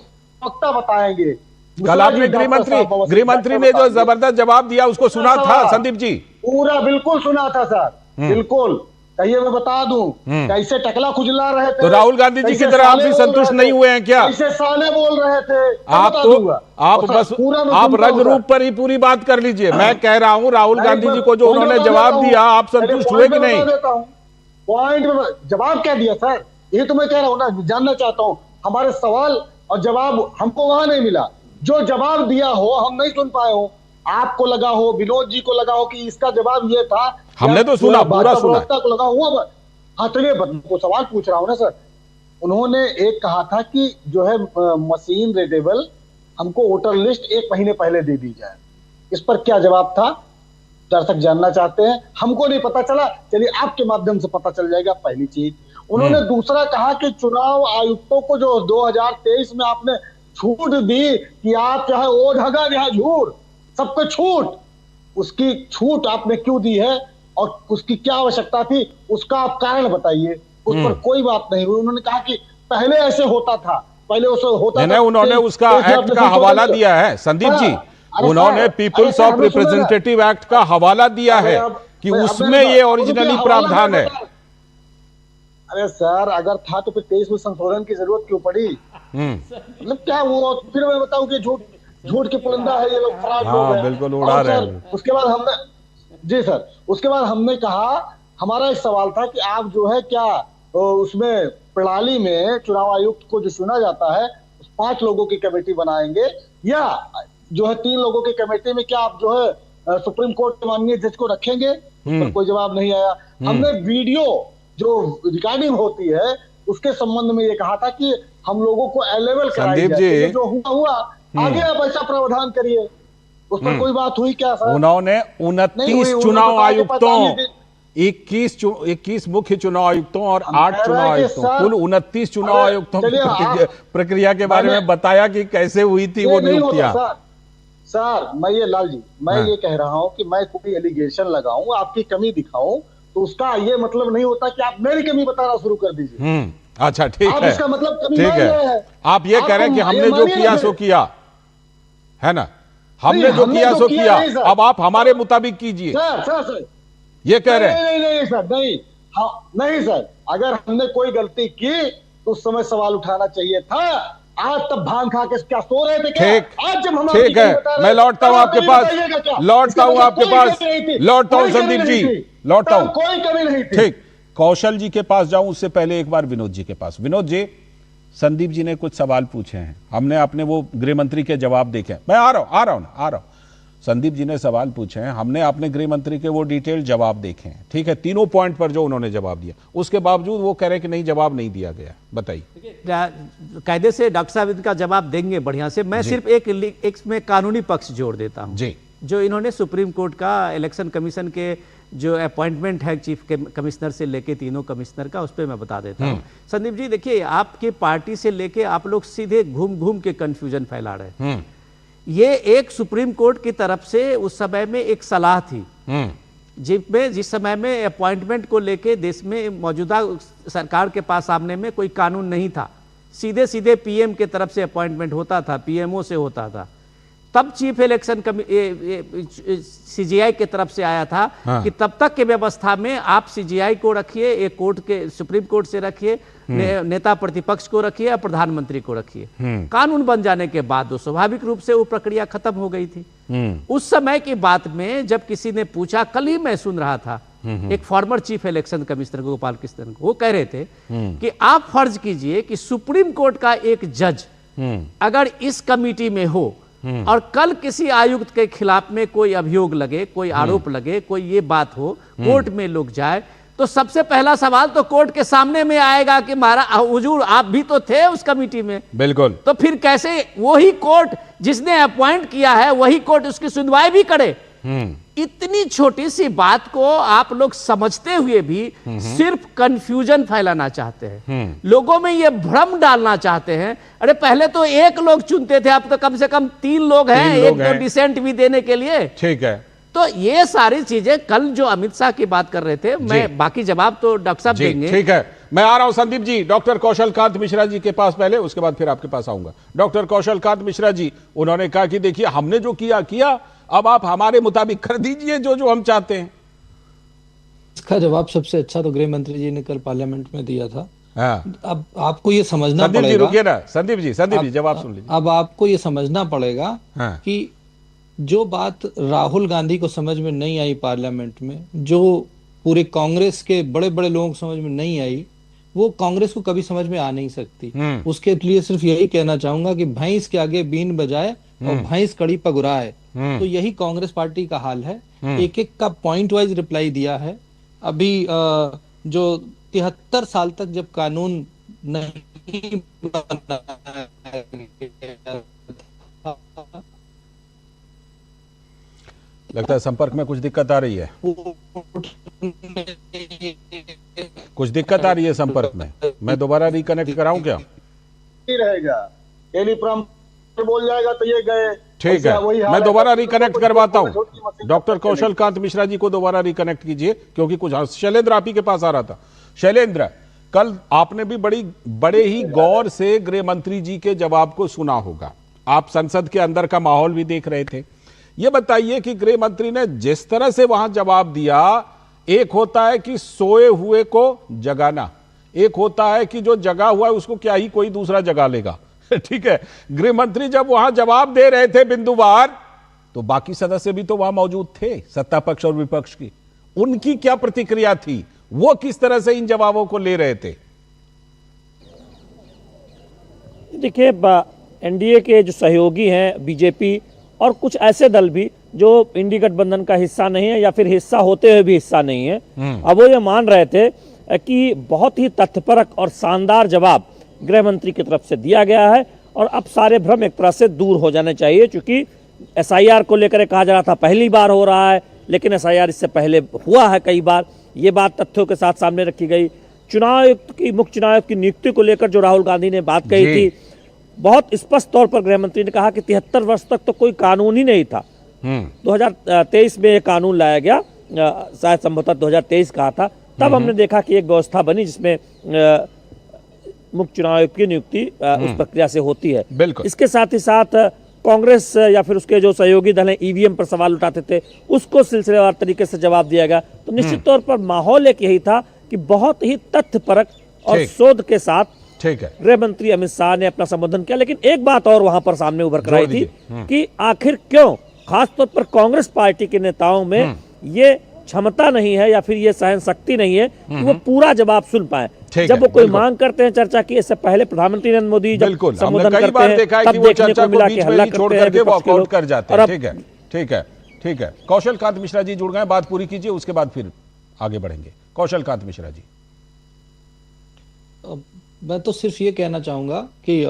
वक्ता बताएंगे। कल आपने गृह मंत्री ने जो जबरदस्त जवाब दिया उसको सुना था संदीप जी? पूरा बिल्कुल सुना था सर, बिल्कुल। कहिए मैं बता दूं कैसे टकला खुजला रहे थे। तो राहुल गांधी जी की तरह आप भी संतुष्ट नहीं हुए हैं क्या? कैसे साले बोल रहे थे? आप रंग रूप पर ही पूरी बात कर लीजिए। मैं कह रहा हूं राहुल गांधी जी को जो उन्होंने जवाब दिया, आप संतुष्ट हुए कि नहीं? पॉइंट में जवाब क्या दिया सर, ये तो मैं कह रहा हूँ ना, जानना चाहता हूँ। हमारे सवाल और जवाब हमको वहां नहीं मिला। जो जवाब दिया हो हम नहीं सुन पाए हो, आपको लगा हो, विनोद जी को लगा हो कि इसका जवाब ये था, हमने तो सुना, पूरा सुना को लगा हुआ। हाँ चलिए, को सवाल पूछ रहा हूँ ना सर। उन्होंने एक कहा था कि जो है मशीन रीडेबल हमको वोटर लिस्ट 1 महीने पहले दे दी जाए। इस पर क्या जवाब था, दर्शक जानना चाहते हैं, हमको नहीं पता चला। चलिए आपके माध्यम से पता चल जाएगा। पहली चीज उन्होंने दूसरा कहा कि चुनाव आयुक्तों को जो 2023 में आपने छूट दी कि आप चाहे ओ ढगा चाहे झूठ, सबको छूट, उसकी छूट आपने क्यों दी है और उसकी क्या आवश्यकता थी, उसका आप कारण बताइए। उस पर कोई बात नहीं हुई। उन्होंने कहा कि पहले ऐसे होता था, पहले उसे होता था। उन्होंने उसका एक्ट का हवाला दिया है संदीप जी, उन्होंने पीपुल्स ऑफ रिप्रेजेंटेटिव एक्ट का हवाला दिया है कि उसमें ये ओरिजिनली प्रावधान है। अरे सर, अगर था तो फिर 23 में संशोधन की जरूरत क्यों पड़ी? मतलब क्या वो, फिर मैं बताऊं कि झूठ के पुलंदा है ये लोग, खराब लोग हैं। बिल्कुल उड़ा रहे हैं। उसके बाद हमने, जी सर, उसके बाद हमने कहा, हमारा एक सवाल था कि आप जो है क्या उसमें प्रणाली में चुनाव आयुक्त को जो चुना जाता है 5 लोगों की कमेटी बनाएंगे या जो है 3 लोगों की कमेटी में क्या आप जो है सुप्रीम कोर्ट के माननीय जज को रखेंगे? उस पर कोई जवाब नहीं आया। हमने वीडियो जो रिकॉर्डिंग होती है उसके संबंध में ये कहा था कि हम लोगों को अवेलेबल कराई जाए, जो हुआ आगे आप ऐसा प्रावधान करिए। उस पर कोई बात हुई क्या सर? उन्होंने 29 चुनाव आयुक्तों, 21 मुख्य चुनाव आयुक्तों और 8 चुनाव आयुक्तों, कुल 29 चुनाव आयुक्तों की प्रक्रिया के बारे में बताया कि कैसे हुई थी वो नियुक्तियां। सर मैं ये, लाल जी, मैं ये कह रहा हूं कि मैं कोई एलिगेशन लगाऊं, आपकी कमी दिखाऊं, तो उसका ये मतलब नहीं होता कि आप मेरी कमी बताना शुरू कर दीजिए। अच्छा ठीक है, इसका मतलब कमी ठीक है। आप ये कह रहे हैं कि हमने जो किया सो किया है ना, हमने जो किया सो किया, अब आप हमारे मुताबिक कीजिए, सर ये कह रहे हैं? नहीं सर, नहीं सर, अगर हमने कोई गलती की तो उस समय सवाल उठाना चाहिए था। आज तब भांग खा के क्या सो रहे थे क्या? आज जब हम ठीक है, मैं लौटता हूं आपके पास, लौटता हूं आपके पास, लौटता हूं संदीप जी, लौटता हूं। कोई कमी नहीं थी। ठीक, कौशल जी के पास जाऊं उससे पहले एक बार विनोद जी के पास। विनोद जी, संदीप जी ने कुछ सवाल पूछे हैं, हमने अपने वो गृह मंत्री के जवाब देखे। मैं आ रहा हूं। संदीप जी ने सवाल पूछे हैं, हमने अपने गृह मंत्री के वो डिटेल जवाब देखे हैं, ठीक है, तीनों पॉइंट पर जो उन्होंने जवाब दिया, उसके बावजूद वो कह रहे हैं कि नहीं, जवाब नहीं दिया गया। बताइए। कायदे से डॉक्टर साहब इनका जवाब देंगे बढ़िया से। मैं सिर्फ एक में कानूनी पक्ष जोड़ देता हूं जी। जो इन्होंने सुप्रीम कोर्ट का इलेक्शन कमीशन के जो अपॉइंटमेंट है चीफ कमिश्नर से लेके तीनों कमिश्नर का, उस पर मैं बता देता हूँ। संदीप जी देखिए, आपके पार्टी से लेके आप लोग सीधे घूम के कंफ्यूजन फैला रहे हैं। ये एक सुप्रीम कोर्ट की तरफ से उस समय में एक सलाह थी, जिस समय में अपॉइंटमेंट को लेके देश में मौजूदा सरकार के पास सामने में कोई कानून नहीं था, सीधे पीएम के तरफ से अपॉइंटमेंट होता था, पीएमओ से होता था। तब चीफ इलेक्शन सीजीआई के तरफ से आया था कि तब तक के व्यवस्था में आप सीजीआई को रखिए, एक कोर्ट के सुप्रीम कोर्ट से रखिए, नेता प्रतिपक्ष को रखिए और प्रधानमंत्री को रखिए। कानून बन जाने के बाद स्वाभाविक रूप से वो प्रक्रिया खत्म हो गई थी। उस समय की बात में जब किसी ने पूछा, कल ही मैं सुन रहा था एक former chief election commissioner Gopal Krishnan को, वो कह रहे थे कि आप फर्ज कीजिए कि सुप्रीम कोर्ट का एक जज अगर इस कमिटी में हो और कल किसी आयुक्त के खिलाफ में कोई अभियोग लगे, कोई आरोप लगे, कोई ये बात हो, कोर्ट में लोग जाए, तो सबसे पहला सवाल तो कोर्ट के सामने में आएगा कि महाराज हुजूर आप भी तो थे उस कमेटी में। बिल्कुल। तो फिर कैसे वही कोर्ट जिसने अपॉइंट किया है वही कोर्ट उसकी सुनवाई भी करे? इतनी छोटी सी बात को आप लोग समझते हुए भी सिर्फ कंफ्यूजन फैलाना चाहते हैं, लोगों में ये भ्रम डालना चाहते हैं। अरे पहले तो एक लोग चुनते थे, अब तो कम से कम 3 लोग हैं, एक तो डिसेंट भी देने के लिए। ठीक है, तो ये सारी चीजें कल जो अमित शाह की बात कर रहे थे, मैं बाकी जवाब तो डॉक्टर साहब देंगे। ठीक है, मैं आ रहा हूं संदीप जी, डॉक्टर कौशल कांत मिश्रा जी के पास पहले, उसके बाद फिर आपके पास आऊंगा। डॉक्टर कौशल कांत मिश्रा जी, उन्होंने कहा कि देखिए हमने जो किया, अब आप हमारे मुताबिक कर दीजिए जो हम चाहते हैं। इसका जवाब सबसे अच्छा तो गृह मंत्री जी ने कल पार्लियामेंट में दिया था। हाँ। अब आपको ये समझना संदीप पड़ेगा, जी रुकिए ना, संदीप जी जवाब सुन लीजिए। अब आपको ये समझना पड़ेगा कि जो बात राहुल गांधी को समझ में नहीं आई पार्लियामेंट में, जो पूरे कांग्रेस के बड़े बड़े लोगों को समझ में नहीं आई, वो कांग्रेस को कभी समझ में आ नहीं सकती। उसके लिए सिर्फ यही कहना चाहूंगा कि भैंस के आगे बीन बजाए और भैंस कड़ी पगुराए, तो यही कांग्रेस पार्टी का हाल है। एक एक का पॉइंट वाइज रिप्लाई दिया है। अभी जो 73 साल तक जब कानून नहीं बना, लगता है संपर्क में कुछ दिक्कत आ रही है, कुछ दिक्कत आ रही है संपर्क में। मैं दोबारा रिकनेक्ट कराऊं क्या? रहेगा, टेलीप्रॉम्प्टर बोल जाएगा तो ये गए। ठीक है, मैं दोबारा रिकनेक्ट करवाता हूं। डॉक्टर कौशल कांत मिश्रा जी को दोबारा रिकनेक्ट कीजिए, क्योंकि कुछ शैलेंद्र आप ही के पास आ रहा था। शैलेंद्र, कल आपने भी बड़े ही गौर से गृह मंत्री जी के जवाब को सुना होगा, आप संसद के अंदर का माहौल भी देख रहे थे। ये बताइए कि गृह मंत्री ने जिस तरह से वहां जवाब दिया, एक होता है कि सोए हुए को जगाना, एक होता है कि जो जगा हुआ है उसको क्या ही कोई दूसरा जगा लेगा। ठीक है, गृह मंत्री जब वहां जवाब दे रहे थे बिंदुवार, तो बाकी सदस्य भी तो वहां मौजूद थे, सत्ता पक्ष और विपक्ष की, उनकी क्या प्रतिक्रिया थी, वो किस तरह से इन जवाबों को ले रहे थे? देखिए, एनडीए के जो सहयोगी हैं बीजेपी और कुछ ऐसे दल भी जो इंडी गठबंधन का हिस्सा नहीं है या फिर हिस्सा होते हुए भी हिस्सा नहीं है, अब वो ये मान रहे थे कि बहुत ही तथ्यपरक और शानदार जवाब गृह मंत्री की तरफ से दिया गया है और अब सारे भ्रम एक तरह से दूर हो जाने चाहिए। चूंकि एसआईआर को लेकर कहा जा रहा था पहली बार हो रहा है, लेकिन एसआईआर इससे पहले हुआ है कई बार, ये बात तथ्यों के साथ सामने रखी गई। चुनाव आयुक्त की, मुख्य चुनाव आयुक्त की नियुक्ति को लेकर जो राहुल गांधी ने बात कही थी, बहुत स्पष्ट तौर पर गृह मंत्री ने कहा कि 73 वर्ष तक तो कोई कानून ही नहीं था। 2023 में ये कानून लाया गया, शायद संभवतः 2023 कहा था, तब हमने देखा कि एक व्यवस्था बनी जिसमें मुख्य चुनाव आयुक्त की नियुक्ति उस प्रक्रिया से होती है। इसके साथ ही साथ कांग्रेस या फिर उसके जो सहयोगी दल हैं ईवीएम पर सवाल उठाते थे, उसको सिलसिलेवार तरीके से जवाब दिया गया। तो निश्चित तौर पर माहौल एक यही था कि बहुत ही तथ्यपरक और शोध के साथ गृह मंत्री अमित शाह ने अपना संबोधन किया। लेकिन एक बात और वहां पर सामने उभर कर आई थी कि आखिर क्यों खासतौर पर कांग्रेस पार्टी के नेताओं में ये क्षमता नहीं है या फिर ये सहन शक्ति नहीं है कि वो पूरा जवाब सुन पाए। जब वो कोई मांग करते हैं चर्चा की, इससे पहले प्रधानमंत्री नरेंद्र मोदी जब संबोधन करते हैं तब देखने को मिला कि हल्ला करते हैं, वॉकआउट कर जाते हैं। ठीक है, कौशल कांत मिश्रा जी जुड़ गए, बात पूरी कीजिए, उसके बाद फिर आगे बढ़ेंगे। कौशल कांत मिश्रा जी। मैं तो सिर्फ ये कहना चाहूंगा कि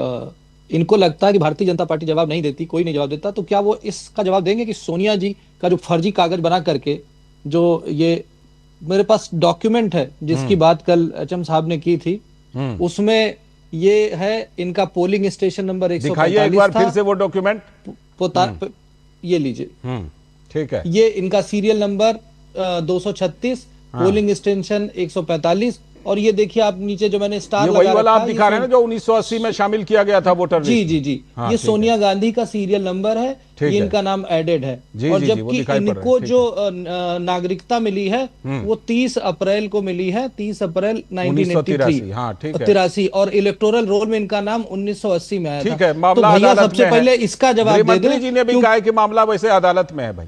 इनको लगता है कि भारतीय जनता पार्टी जवाब नहीं देती, कोई नहीं जवाब देता, तो क्या वो इसका जवाब देंगे कि सोनिया जी का जो फर्जी कागज बना करके, जो ये मेरे पास डॉक्यूमेंट है जिसकी बात कल एचएम साहब ने की थी, उसमें ये है इनका पोलिंग स्टेशन नंबर 145 दिखाइए एक बार फिर से वो डॉक्यूमेंट, ये लीजिए। ठीक है, ये इनका सीरियल नंबर 236, पोलिंग स्टेशन 145, और ये देखिए आप नीचे जो मैंने स्टार लगा वही वाला आप दिखा रहे हैं ना जो 1980 में शामिल किया गया था वोटर लिस्ट। जी। ये सोनिया गांधी का सीरियल नंबर है, ये इनका नाम एडेड है। और जबकि इनको जो नागरिकता मिली है वो 30 अप्रैल को मिली है, 30 अप्रैल 1983, और इलेक्टोरल रोल में इनका नाम 1980 में आया था। ठीक है, मामला भैया सबसे पहले इसका जवाब मंत्री जी ने भी कहा कि मामला वैसे अदालत में है भाई।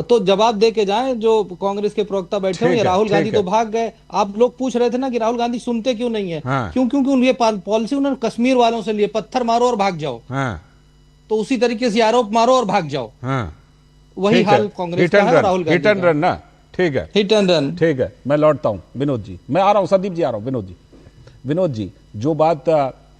तो जवाब दे के जाएं, जो कांग्रेस के प्रवक्ता बैठे हुए, राहुल गांधी तो भाग गए। आप लोग पूछ रहे थे ना कि राहुल गांधी सुनते क्यों नहीं है, क्योंकि उनकी पॉलिसी उन्होंने कश्मीर वालों से लिए, पत्थर मारो और भाग जाओ, तो उसी तरीके से आरोप मारो और भाग जाओ, वही हाल कांग्रेस का है, Rahul Gandhi hit and run ना। ठीक है, हिट एंड रन। ठीक है, मैं लौटता हूं विनोद जी, मैं आ रहा हूं, संदीप जी आ रहा हूं। विनोद जी जो बात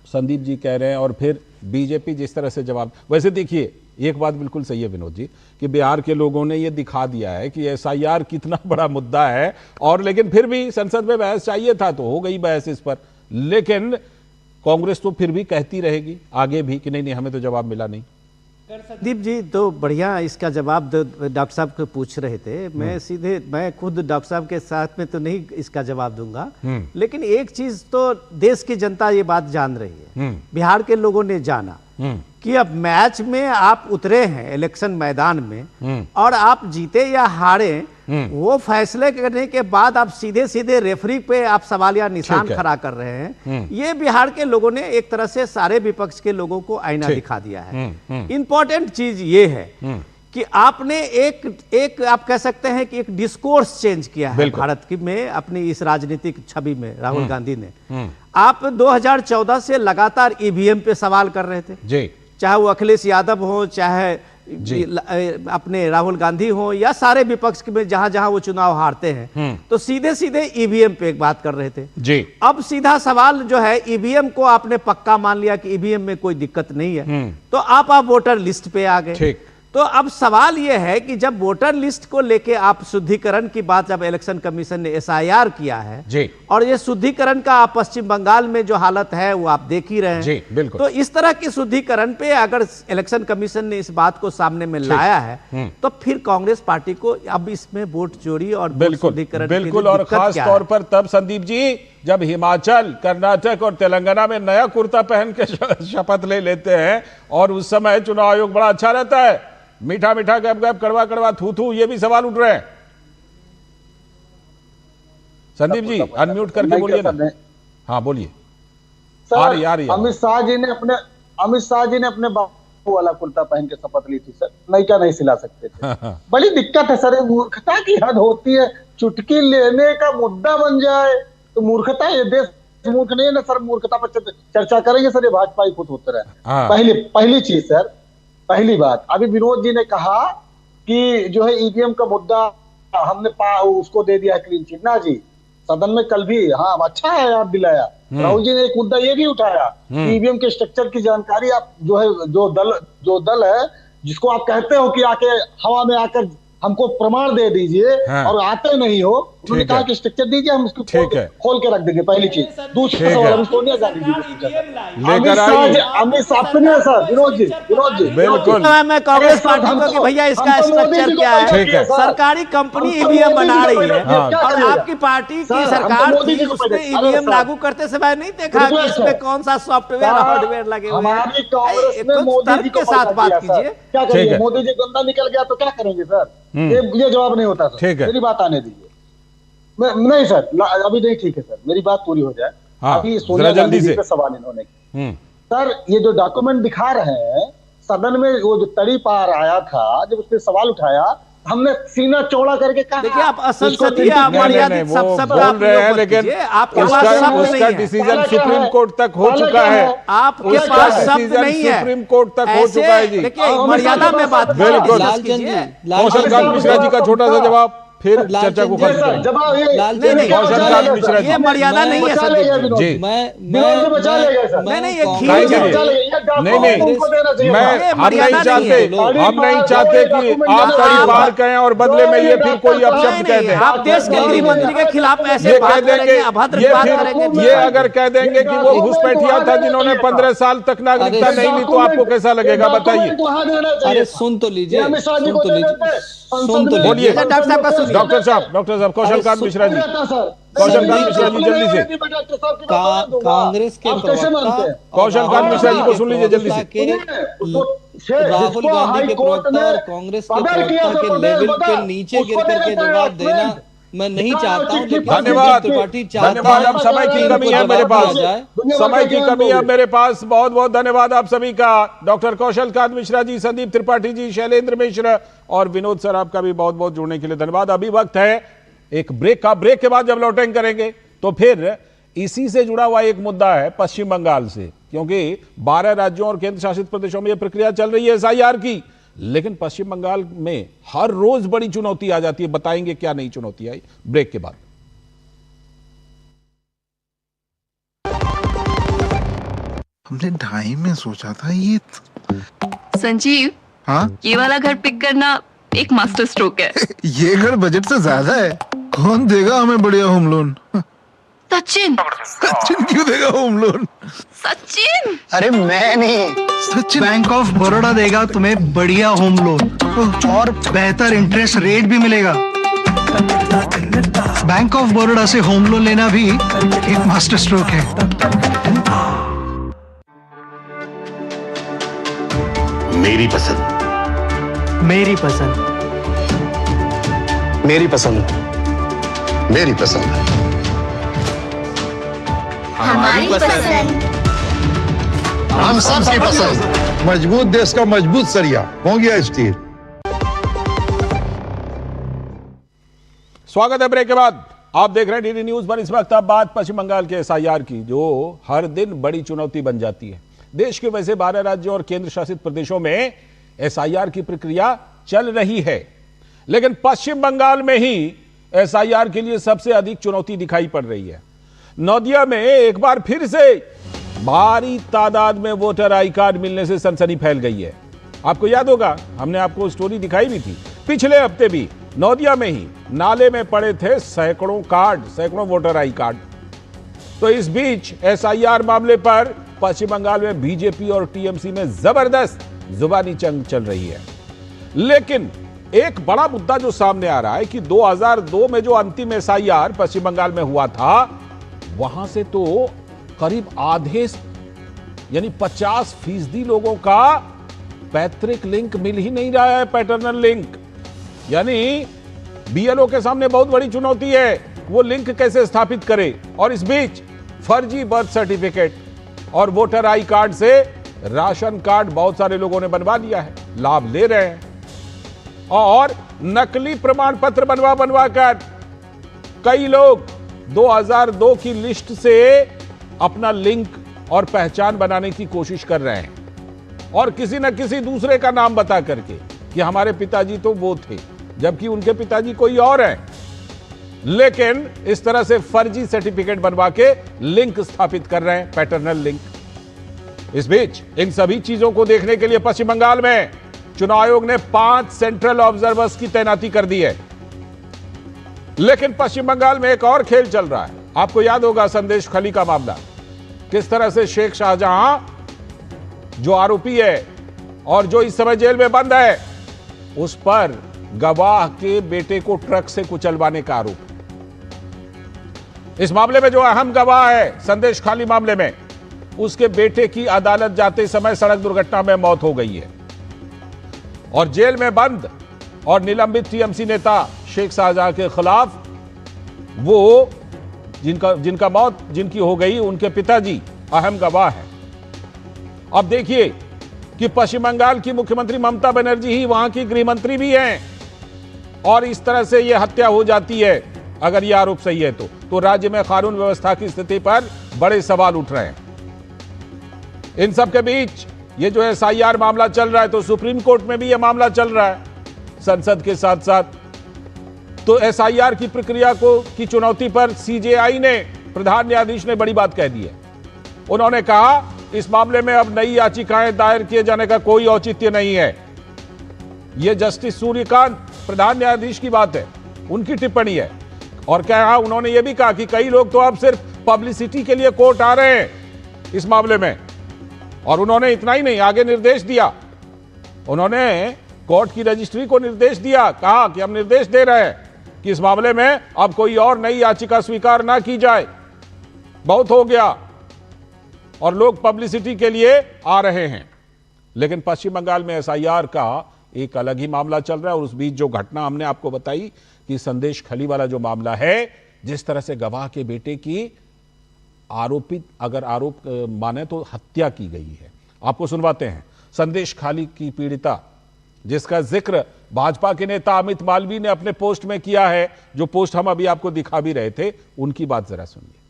संदीप जी कह रहे हैं और फिर बीजेपी जिस तरह से जवाब, वैसे देखिए एक बात बिल्कुल सही है विनोद जी कि बिहार के लोगों ने ये दिखा दिया है कि एसआईआर कितना बड़ा मुद्दा है, और लेकिन फिर भी संसद में बहस चाहिए था तो हो गई बहस इस पर, लेकिन कांग्रेस तो फिर भी कहती रहेगी आगे भी कि नहीं नहीं हमें तो जवाब मिला नहीं। संदीप जी तो बढ़िया इसका जवाब डॉक्टर साहब को पूछ रहे थे, मैं खुद डॉक्टर साहब के साथ में तो नहीं इसका जवाब दूंगा, लेकिन एक चीज तो देश की जनता ये बात जान रही है, बिहार के लोगों ने जाना कि अब मैच में आप उतरे हैं इलेक्शन मैदान में और आप जीते या हारे वो फैसले करने के बाद आप सीधे सीधे रेफरी पे आप सवालिया निशान खड़ा कर रहे हैं। ये बिहार के लोगों ने एक तरह से सारे विपक्ष के लोगों को आईना दिखा दिया है। इंपॉर्टेंट चीज ये है कि आपने एक आप कह सकते हैं कि एक डिस्कोर्स चेंज किया है भारत की में अपनी इस राजनीतिक छवि में। राहुल गांधी ने आप 2014 से लगातार ईवीएम पे सवाल कर रहे थे जी, चाहे वो अखिलेश यादव हो, चाहे अपने राहुल गांधी हो या सारे विपक्ष में जहां जहां वो चुनाव हारते हैं तो सीधे सीधे ईवीएम पे एक बात कर रहे थे जी। अब सीधा सवाल जो है ईवीएम को आपने पक्का मान लिया कि ईवीएम में कोई दिक्कत नहीं है, तो आप वोटर लिस्ट पे आ गए। तो अब सवाल यह है कि जब वोटर लिस्ट को लेके आप शुद्धिकरण की बात, जब इलेक्शन कमीशन ने एसआईआर किया है जी, और ये शुद्धिकरण का आप पश्चिम बंगाल में जो हालत है वो आप देख ही रहे हैं जी, बिल्कुल। तो इस तरह की शुद्धिकरण पे अगर इलेक्शन कमीशन ने इस बात को सामने में लाया है तो फिर कांग्रेस पार्टी को अब इसमें वोट चोरी और शुद्धिकरण बिल्कुल, और खास तौर पर तब संदीप जी जब हिमाचल, कर्नाटक और तेलंगाना में नया कुर्ता पहन के शपथ ले लेते हैं और उस समय चुनाव आयोग बड़ा अच्छा रहता है, मीठा मीठा गैप गैप कड़वा कड़वा थू थू, ये भी सवाल उठ रहे हैं। संदीप जी अनम्यूट करके बोलिए ना। हाँ बोलिए। अमित शाह जी ने अपने बापू वाला कुर्ता पहन के शपथ ली थी सर, नयका नहीं सिला सकते थे। बड़ी दिक्कत है सर, मूर्खता की हद होती है, चुटकी लेने का मुद्दा बन जाए तो मूर्खता। ये देश मूर्ख नहीं है ना सर, मूर्खता पर चर्चा करेंगे सर, ये भाजपा ही खुद होते रहे। पहली चीज सर, पहली बात, अभी विनोद जी ने कहा कि जो है ईवीएम का मुद्दा हमने उसको दे दिया क्लीन चिट ना जी, सदन में कल भी। हाँ अच्छा है याद दिलाया। राहुल जी ने एक मुद्दा ये भी उठाया, ईवीएम के स्ट्रक्चर की जानकारी आप जो है जो दल है जिसको आप कहते हो कि आके हवा में आकर हमको प्रमाण दे दीजिए और आते नहीं हो, उन्होंने कहा कि स्ट्रक्चर दीजिए, हम उसको खोल के रख देंगे। पहली चीज। दूसरा सवाल सोनिया गांधी जी अमित शाह ने सर, विनोद जी बिल्कुल, मैं कांग्रेस पार्टी को कि भैया इसका स्ट्रक्चर क्या है, सरकारी कंपनी ईवीएम बना रही है और आपकी पार्टी की सरकार थी, उसने ईवीएम लागू करते समय नहीं देखा कि इसमें कौन सा सॉफ्टवेयर हार्डवेयर लगे हुए हैं। तर्क के साथ बात कीजिए। क्या करेंगे, मोदी जी गंदा निकल गया तो क्या करेंगे सर, ये जवाब नहीं होता सर। मेरी बात आने दीजिए। नहीं सर अभी नहीं, ठीक है सर, मेरी बात पूरी हो जाए। अभी सोनिया गांधी जी पे सवाल इन्होंने सर, ये जो डॉक्यूमेंट दिखा रहे हैं सदन में, वो जो तड़ी पार आया था जब उसने सवाल उठाया, हमने सीना चौड़ा करके कहा। देखिए आप असंसदीय मर्यादित सब बोल रहे हैं, लेकिन आपके पास उसका डिसीजन सुप्रीम कोर्ट तक हो चुका है, आपके पास शब्द नहीं है, सुप्रीम कोर्ट तक हो चुका है जी। देखिए मर्यादा में बात बिल्कुल। कौशल मिश्रा जी का छोटा सा जवाब, फिर चर्चा को खत्म करेंगे। ये मर्यादा नहीं है सर जी, हम नहीं चाहते कि आप तड़ी पार करें और बदले में ये फिर कोई अपशब्द कह दें। आप देश के गृह मंत्री के खिलाफ ऐसे कह देंगे, ये अगर कह देंगे कि वो घुसपैठिया था जिन्होंने 15 साल तक नागरिकता नहीं ली, तो आपको कैसा लगेगा बताइए। अरे सुन तो लीजिए, बोलिए डॉक्टर साहब कौशल मिश्रा जी जल्दी से। कांग्रेस के प्रवक्ता कौशल मिश्रा जी को सुन लीजिए जल्दी से। राहुल गांधी के प्रवक्ता और कांग्रेस के प्रवक्ता के लेवल के नीचे गिर करके जवाब देना मैं नहीं चाहता हूं। धन्यवाद। अब समय की कमी है मेरे पास, समय की कमी है मेरे पास। बहुत बहुत धन्यवाद आप सभी का, डॉक्टर कौशल कांत मिश्रा जी, संदीप त्रिपाठी जी, शैलेंद्र मिश्र और विनोद सर, आपका भी बहुत बहुत जुड़ने के लिए धन्यवाद। अभी वक्त है एक ब्रेक का, ब्रेक के बाद जब लौटेंगे करेंगे तो फिर इसी से जुड़ा हुआ एक मुद्दा है पश्चिम बंगाल से, क्योंकि 12 राज्यों और केंद्र शासित प्रदेशों में यह प्रक्रिया चल रही है एसआईआर की, लेकिन पश्चिम बंगाल में हर रोज बड़ी चुनौती आ जाती है। बताएंगे क्या नई चुनौती आई, ब्रेक के बाद। हमने 2:30 में सोचा था ये। संजीव हाँ? ये वाला घर पिक करना एक मास्टर स्ट्रोक है। ये घर बजट से ज्यादा है। कौन देगा हमें बढ़िया होम लोन? सचिन। सचिन क्यों देगा होम लोन? सचिन। अरे मैं नहीं, सचिन। बैंक ऑफ बड़ौदा देगा तुम्हें बढ़िया होम लोन और बेहतर इंटरेस्ट रेट भी मिलेगा। बैंक ऑफ बड़ौदा से होम लोन लेना भी एक मास्टर स्ट्रोक है। मेरी पसंद, मेरी पसंद, मेरी पसंद, मेरी पसंद, हमारी पसंद, हम सबकी पसंद। मजबूत देश का मजबूत सरिया हो गया स्टील। स्वागत है ब्रेक के बाद। आप देख रहे हैं डीडी न्यूज पर। इस वक्त अब बात पश्चिम बंगाल के एसआईआर की, जो हर दिन बड़ी चुनौती बन जाती है। देश के वैसे 12 राज्यों और केंद्र शासित प्रदेशों में एसआईआर की प्रक्रिया चल रही है, लेकिन पश्चिम बंगाल में ही एसआईआर के लिए सबसे अधिक चुनौती दिखाई पड़ रही है। नौदिया में एक बार फिर से भारी तादाद में वोटर आई कार्ड मिलने से सनसनी फैल गई है। आपको याद होगा, हमने आपको स्टोरी दिखाई भी थी। पिछले हफ्ते भी नौदिया में ही नाले में पड़े थे सैकड़ों वोटर आई कार्ड। तो इस बीच एसआईआर मामले पर पश्चिम बंगाल में बीजेपी और टीएमसी में जबरदस्त जुबानी जंग चल रही है। लेकिन एक बड़ा मुद्दा जो सामने आ रहा है कि 2002 में जो अंतिम एसआईआर पश्चिम बंगाल में हुआ था, वहां से तो करीब आधे यानी 50% लोगों का पैतृक लिंक मिल ही नहीं रहा है, पैटर्नल लिंक। यानी बीएलओ के सामने बहुत बड़ी चुनौती है, वो लिंक कैसे स्थापित करे। और इस बीच फर्जी बर्थ सर्टिफिकेट और वोटर आई कार्ड से राशन कार्ड बहुत सारे लोगों ने बनवा लिया है, लाभ ले रहे हैं। और नकली प्रमाण पत्र बनवा कर कई लोग 2002 की लिस्ट से अपना लिंक और पहचान बनाने की कोशिश कर रहे हैं, और किसी न किसी दूसरे का नाम बता करके कि हमारे पिताजी तो वो थे, जबकि उनके पिताजी कोई और है। लेकिन इस तरह से फर्जी सर्टिफिकेट बनवा के लिंक स्थापित कर रहे हैं, पैटर्नल लिंक। इस बीच इन सभी चीजों को देखने के लिए पश्चिम बंगाल में चुनाव आयोग ने 5 सेंट्रल ऑब्जर्वर्स की तैनाती कर दी है। लेकिन पश्चिम बंगाल में एक और खेल चल रहा है। आपको याद होगा संदेश खली का मामला, किस तरह से शेख शाहजहां जो आरोपी है और जो इस समय जेल में बंद है, उस पर गवाह के बेटे को ट्रक से कुचलवाने का आरोप। इस मामले में जो अहम गवाह है संदेश खाली मामले में, उसके बेटे की अदालत जाते समय सड़क दुर्घटना में मौत हो गई है। और जेल में बंद और निलंबित टीएमसी नेता शेख शाहजहां के खिलाफ वो जिनकी हो गई, उनके पिताजी अहम गवाह हैं। अब देखिए कि पश्चिम बंगाल की मुख्यमंत्री ममता बनर्जी ही वहां की गृह मंत्री भी हैं, और इस तरह से यह हत्या हो जाती है, अगर यह आरोप सही है तो राज्य में कानून व्यवस्था की स्थिति पर बड़े सवाल उठ रहे हैं। इन सब के बीच ये जो एसआईआर मामला चल रहा है, तो सुप्रीम कोर्ट में भी यह मामला चल रहा है संसद के साथ साथ। तो एसआईआर की प्रक्रिया की चुनौती पर सीजेआई ने, प्रधान न्यायाधीश ने बड़ी बात कह दी है। उन्होंने कहा इस मामले में अब नई याचिकाएं दायर किए जाने का कोई औचित्य नहीं है। यह जस्टिस सूर्यकांत प्रधान न्यायाधीश की बात है, उनकी टिप्पणी है। और कहा, उन्होंने यह भी कहा कि कई लोग तो अब सिर्फ पब्लिसिटी के लिए कोर्ट आ रहे हैं इस मामले में। और उन्होंने इतना ही नहीं, आगे निर्देश दिया, उन्होंने कोर्ट की रजिस्ट्री को निर्देश दिया, कहा कि हम निर्देश दे रहे हैं कि इस मामले में अब कोई और नई याचिका स्वीकार ना की जाए, बहुत हो गया और लोग पब्लिसिटी के लिए आ रहे हैं। लेकिन पश्चिम बंगाल में एसआईआर का एक अलग ही मामला चल रहा है। और उस बीच जो घटना हमने आपको बताई कि संदेश खली वाला जो मामला है, जिस तरह से गवाह के बेटे की आरोपित, अगर आरोप माने तो हत्या की गई है। आपको सुनवाते हैं संदेश खाली की पीड़िता, जिसका जिक्र भाजपा के नेता अमित मालवीय ने अपने पोस्ट में किया है, जो पोस्ट हम अभी आपको दिखा भी रहे थे। उनकी बात जरा सुनिए।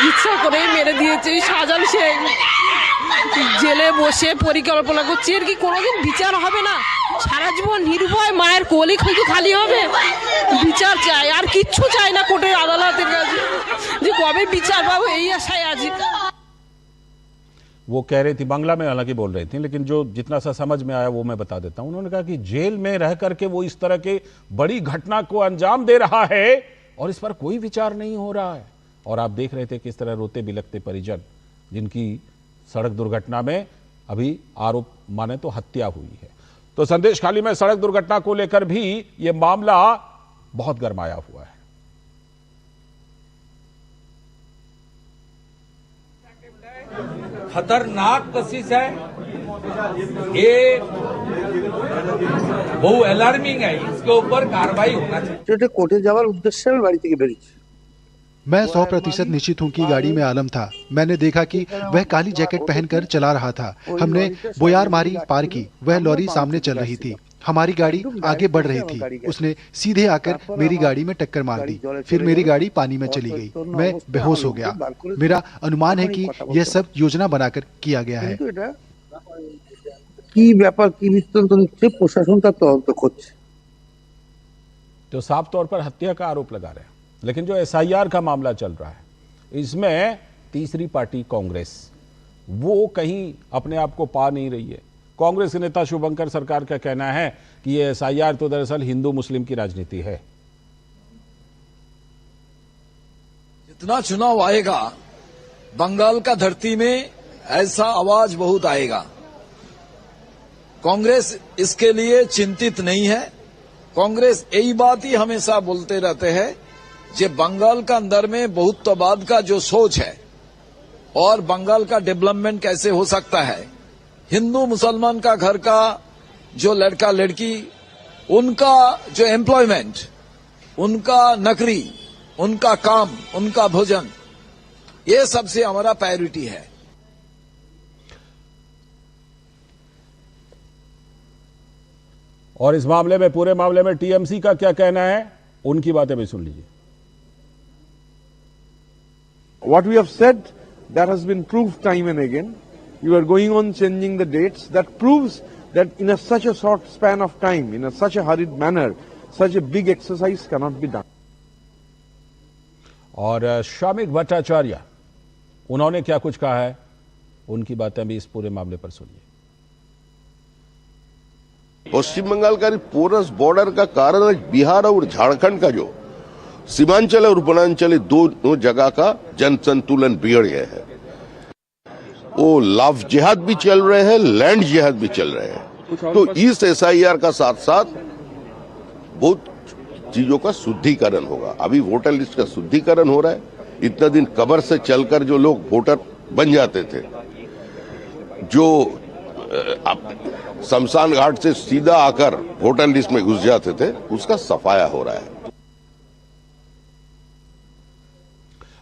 ইচ্ছা করে মেরে দিয়েছে শাহজাহান শেখ, জেলে বসে পরিকল্পনা করছে, এর কি কোনোদিন বিচার হবে না? সারা জীবন নির্ভয় মায়ের কোলে হয়তো খালি হবে। বিচার চাই, আর কিচ্ছু চাই না কোর্টের আদালতের কাছে, যে কবে বিচার পাবো এই আশায় আছি। वो कह रही थी, बांग्ला में हालांकि बोल रही थी, लेकिन जो जितना सा समझ में आया वो मैं बता देता हूं। उन्होंने कहा कि जेल में रह करके वो इस तरह के बड़ी घटना को अंजाम दे रहा है और इस पर कोई विचार नहीं हो रहा है। और आप देख रहे थे किस तरह रोते बिलखते परिजन, जिनकी सड़क दुर्घटना में अभी आरोप माने तो हत्या हुई है। तो संदेशखाली में सड़क दुर्घटना को लेकर भी यह मामला बहुत गरमाया हुआ है। खतरनाक कशिश है ये, बहु अलार्मिंग है, इसके ऊपर कार्रवाई होना चाहिए। कोर्टे जावार उद्देश्य बाड़ी থেকে বেরিয়েছে। मैं 100% निश्चित हूं कि गाड़ी में आलम था। मैंने देखा कि वह काली जैकेट पहनकर चला रहा था। हमने बोयार मारी पार की, वह लॉरी सामने चल रही थी, हमारी गाड़ी आगे बढ़ रही थी। उसने सीधे आकर मेरी गाड़ी में टक्कर मार दी, फिर मेरी गाड़ी पानी में चली गई, मैं बेहोश हो गया। मेरा अनुमान है कि यह सब योजना बनाकर किया गया है। কি ব্যাপার কি বৃত্তান্ত নিচ্ছে প্রশাসন তার তদন্ত করছে। तो साफ तौर पर हत्या का आरोप लगा रहे हैं, लेकिन जो एसआईआर का मामला चल रहा है इसमें तीसरी पार्टी कांग्रेस वो कहीं अपने आप को पा नहीं रही है। कांग्रेस के नेता शुभंकर सरकार का कहना है कि ये एसआईआर तो दरअसल हिंदू मुस्लिम की राजनीति है। जितना चुनाव आएगा बंगाल का धरती में ऐसा आवाज बहुत आएगा। कांग्रेस इसके लिए चिंतित नहीं है। कांग्रेस यही बात ही हमेशा बोलते रहते हैं कि बंगाल का अंदर में बहुत्ववाद का जो सोच है और बंगाल का डेवलपमेंट कैसे हो सकता है, हिंदू मुसलमान का घर का जो लड़का लड़की, उनका जो एम्प्लॉयमेंट, उनका नौकरी, उनका काम, उनका भोजन, ये सबसे हमारा प्रायोरिटी है। और इस मामले में, पूरे मामले में टीएमसी का क्या कहना है, उनकी बातें भी सुन लीजिए। What we have said, that has been proved time and again. You are going on changing the dates. That proves that in such a short span of time, in such a hurried manner, such a big exercise cannot be done. और श्रमिक भट्टाचार्य, उन्होंने क्या कुछ कहा है, उनकी बातें भी इस पूरे मामले पर सुनिए। पश्चिम बंगाल का पोरस बॉर्डर का कारण बिहार और झारखंड का जो सीमांचल और वनांचल दोनों जगह का जन संतुलन बिगड़ गया है। वो लव जिहाद भी चल रहे हैं, लैंड जिहाद भी चल रहे हैं। तो इस एसआईआर का साथ साथ बहुत चीजों का शुद्धिकरण होगा। अभी वोटर लिस्ट का शुद्धिकरण हो रहा है। इतना दिन कब्र से चलकर जो लोग वोटर बन जाते थे, जो शमशान घाट से सीधा आकर वोटर लिस्ट में घुस जाते थे, उसका सफाया हो रहा है।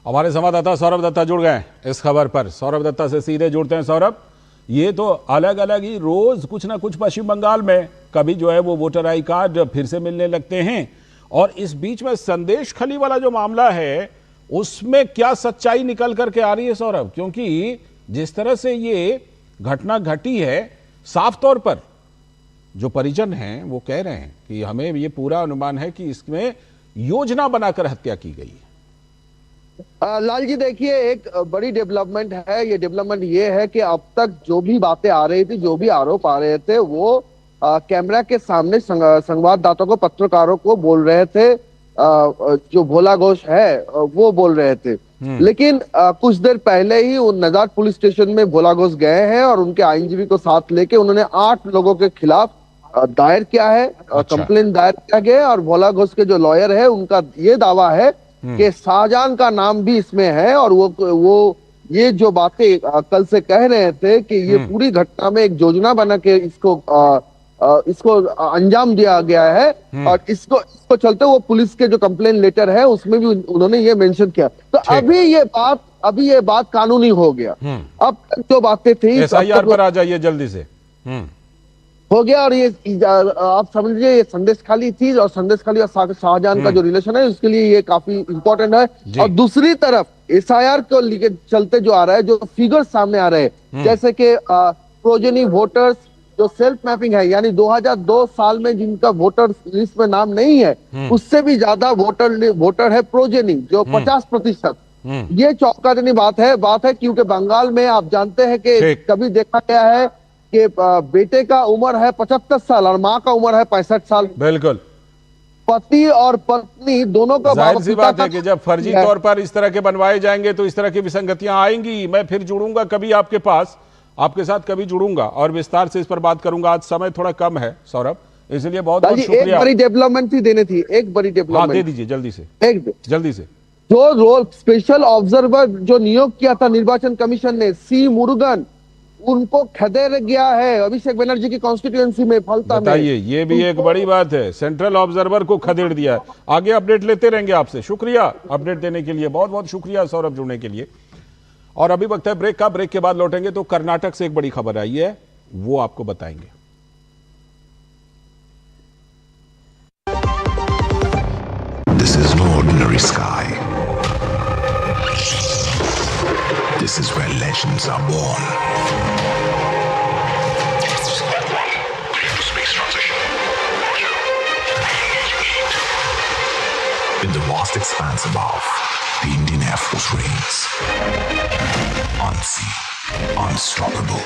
हमारे संवाददाता सौरभ दत्ता जुड़ गए इस खबर पर। सौरभ दत्ता से सीधे जुड़ते हैं। सौरभ, ये तो अलग अलग ही रोज कुछ ना कुछ पश्चिम बंगाल में कभी जो है वो वोटर आई कार्ड फिर से मिलने लगते हैं, और इस बीच में संदेशखाली वाला जो मामला है उसमें क्या सच्चाई निकल करके आ रही है सौरभ? क्योंकि जिस तरह से ये घटना घटी है, साफ तौर पर जो परिजन हैं वो कह रहे हैं कि हमें ये पूरा अनुमान है कि इसमें योजना बनाकर हत्या की गई है। लाल जी देखिए, एक बड़ी डेवलपमेंट है। ये डेवलपमेंट ये है कि अब तक जो भी बातें आ रही थी, जो भी आरोप आ रहे थे, वो कैमरा के सामने संवाददाताओं को, पत्रकारों को बोल रहे थे, जो भोला घोष है वो बोल रहे थे। लेकिन कुछ देर पहले ही वो नजात पुलिस स्टेशन में भोला घोष गए हैं और उनके आईनजीवी को साथ लेके उन्होंने 8 लोगों के खिलाफ दायर किया है, कंप्लेन दायर किया गया। और भोला घोष के जो लॉयर है उनका ये दावा है कि शाहजहां का नाम भी इसमें है, और वो ये जो बातें कल से कह रहे थे कि ये पूरी घटना में एक योजना बना के इसको अंजाम दिया गया है, और इसको चलते वो पुलिस के जो कंप्लेन लेटर है उसमें भी उन्होंने ये मेंशन किया। तो अभी ये बात कानूनी हो गया। अब तक जो बातें थी, एसआईआर पर आ जाइए जल्दी से, हो गया। और ये आप समझ लीजिए, ये संदेशखाली थी, और संदेशखाली और शाहजहां का जो रिलेशन है उसके लिए ये काफी इंपॉर्टेंट है। और दूसरी तरफ एसआईआर को लेके चलते जो आ रहा है, जो फिगर्स सामने आ रहे हैं, जैसे कि प्रोजेनी वोटर्स जो सेल्फ मैपिंग है, यानी 2002 साल में जिनका वोटर लिस्ट में नाम नहीं है, उससे भी ज्यादा वोटर है प्रोजेनी, जो 50%। ये चौंकाने बात है क्योंकि बंगाल में आप जानते हैं कि कभी देखा गया है कि बेटे का उम्र है 75 साल और माँ का उम्र है 65 साल। बिल्कुल। पति और पत्नी दोनों का जाहिर सी बात है कि जब फर्जी तौर पर इस तरह के बनवाए जाएंगे तो इस तरह की विसंगतियां आएंगी। मैं फिर जुड़ूंगा कभी आपके पास, आपके साथ कभी जुड़ूंगा और विस्तार से इस पर बात करूंगा। आज समय थोड़ा कम है सौरभ, इसलिए बहुत बहुत शुक्रिया। एक बड़ी डेवलपमेंट थी देनी थी, एक बड़ी डेवलपमेंट दे दीजिए जल्दी से, जल्दी से। जो रोल स्पेशल ऑब्जर्वर जो नियुक्त किया था निर्वाचन कमीशन ने, सी मुरुगन, उनको खदेड़ गया है अभिषेक बनर्जी की कॉन्स्टिट्यूएंसी में फलता में। बताइए, ये भी एक बड़ी बात है, सेंट्रल ऑब्जर्वर को खदेड़ दिया है। आगे अपडेट लेते रहेंगे आपसे। शुक्रिया अपडेट देने के लिए, बहुत बहुत शुक्रिया सौरभ जुड़ने के लिए। और अभी वक्त है ब्रेक का, ब्रेक के बाद लौटेंगे तो कर्नाटक से एक बड़ी खबर आई है, वो आपको बताएंगे। This is no ordinary sky. This is where legends are born. Space transition. In the vast expanse above, the Indian Air Force reigns. Unseen, unstoppable,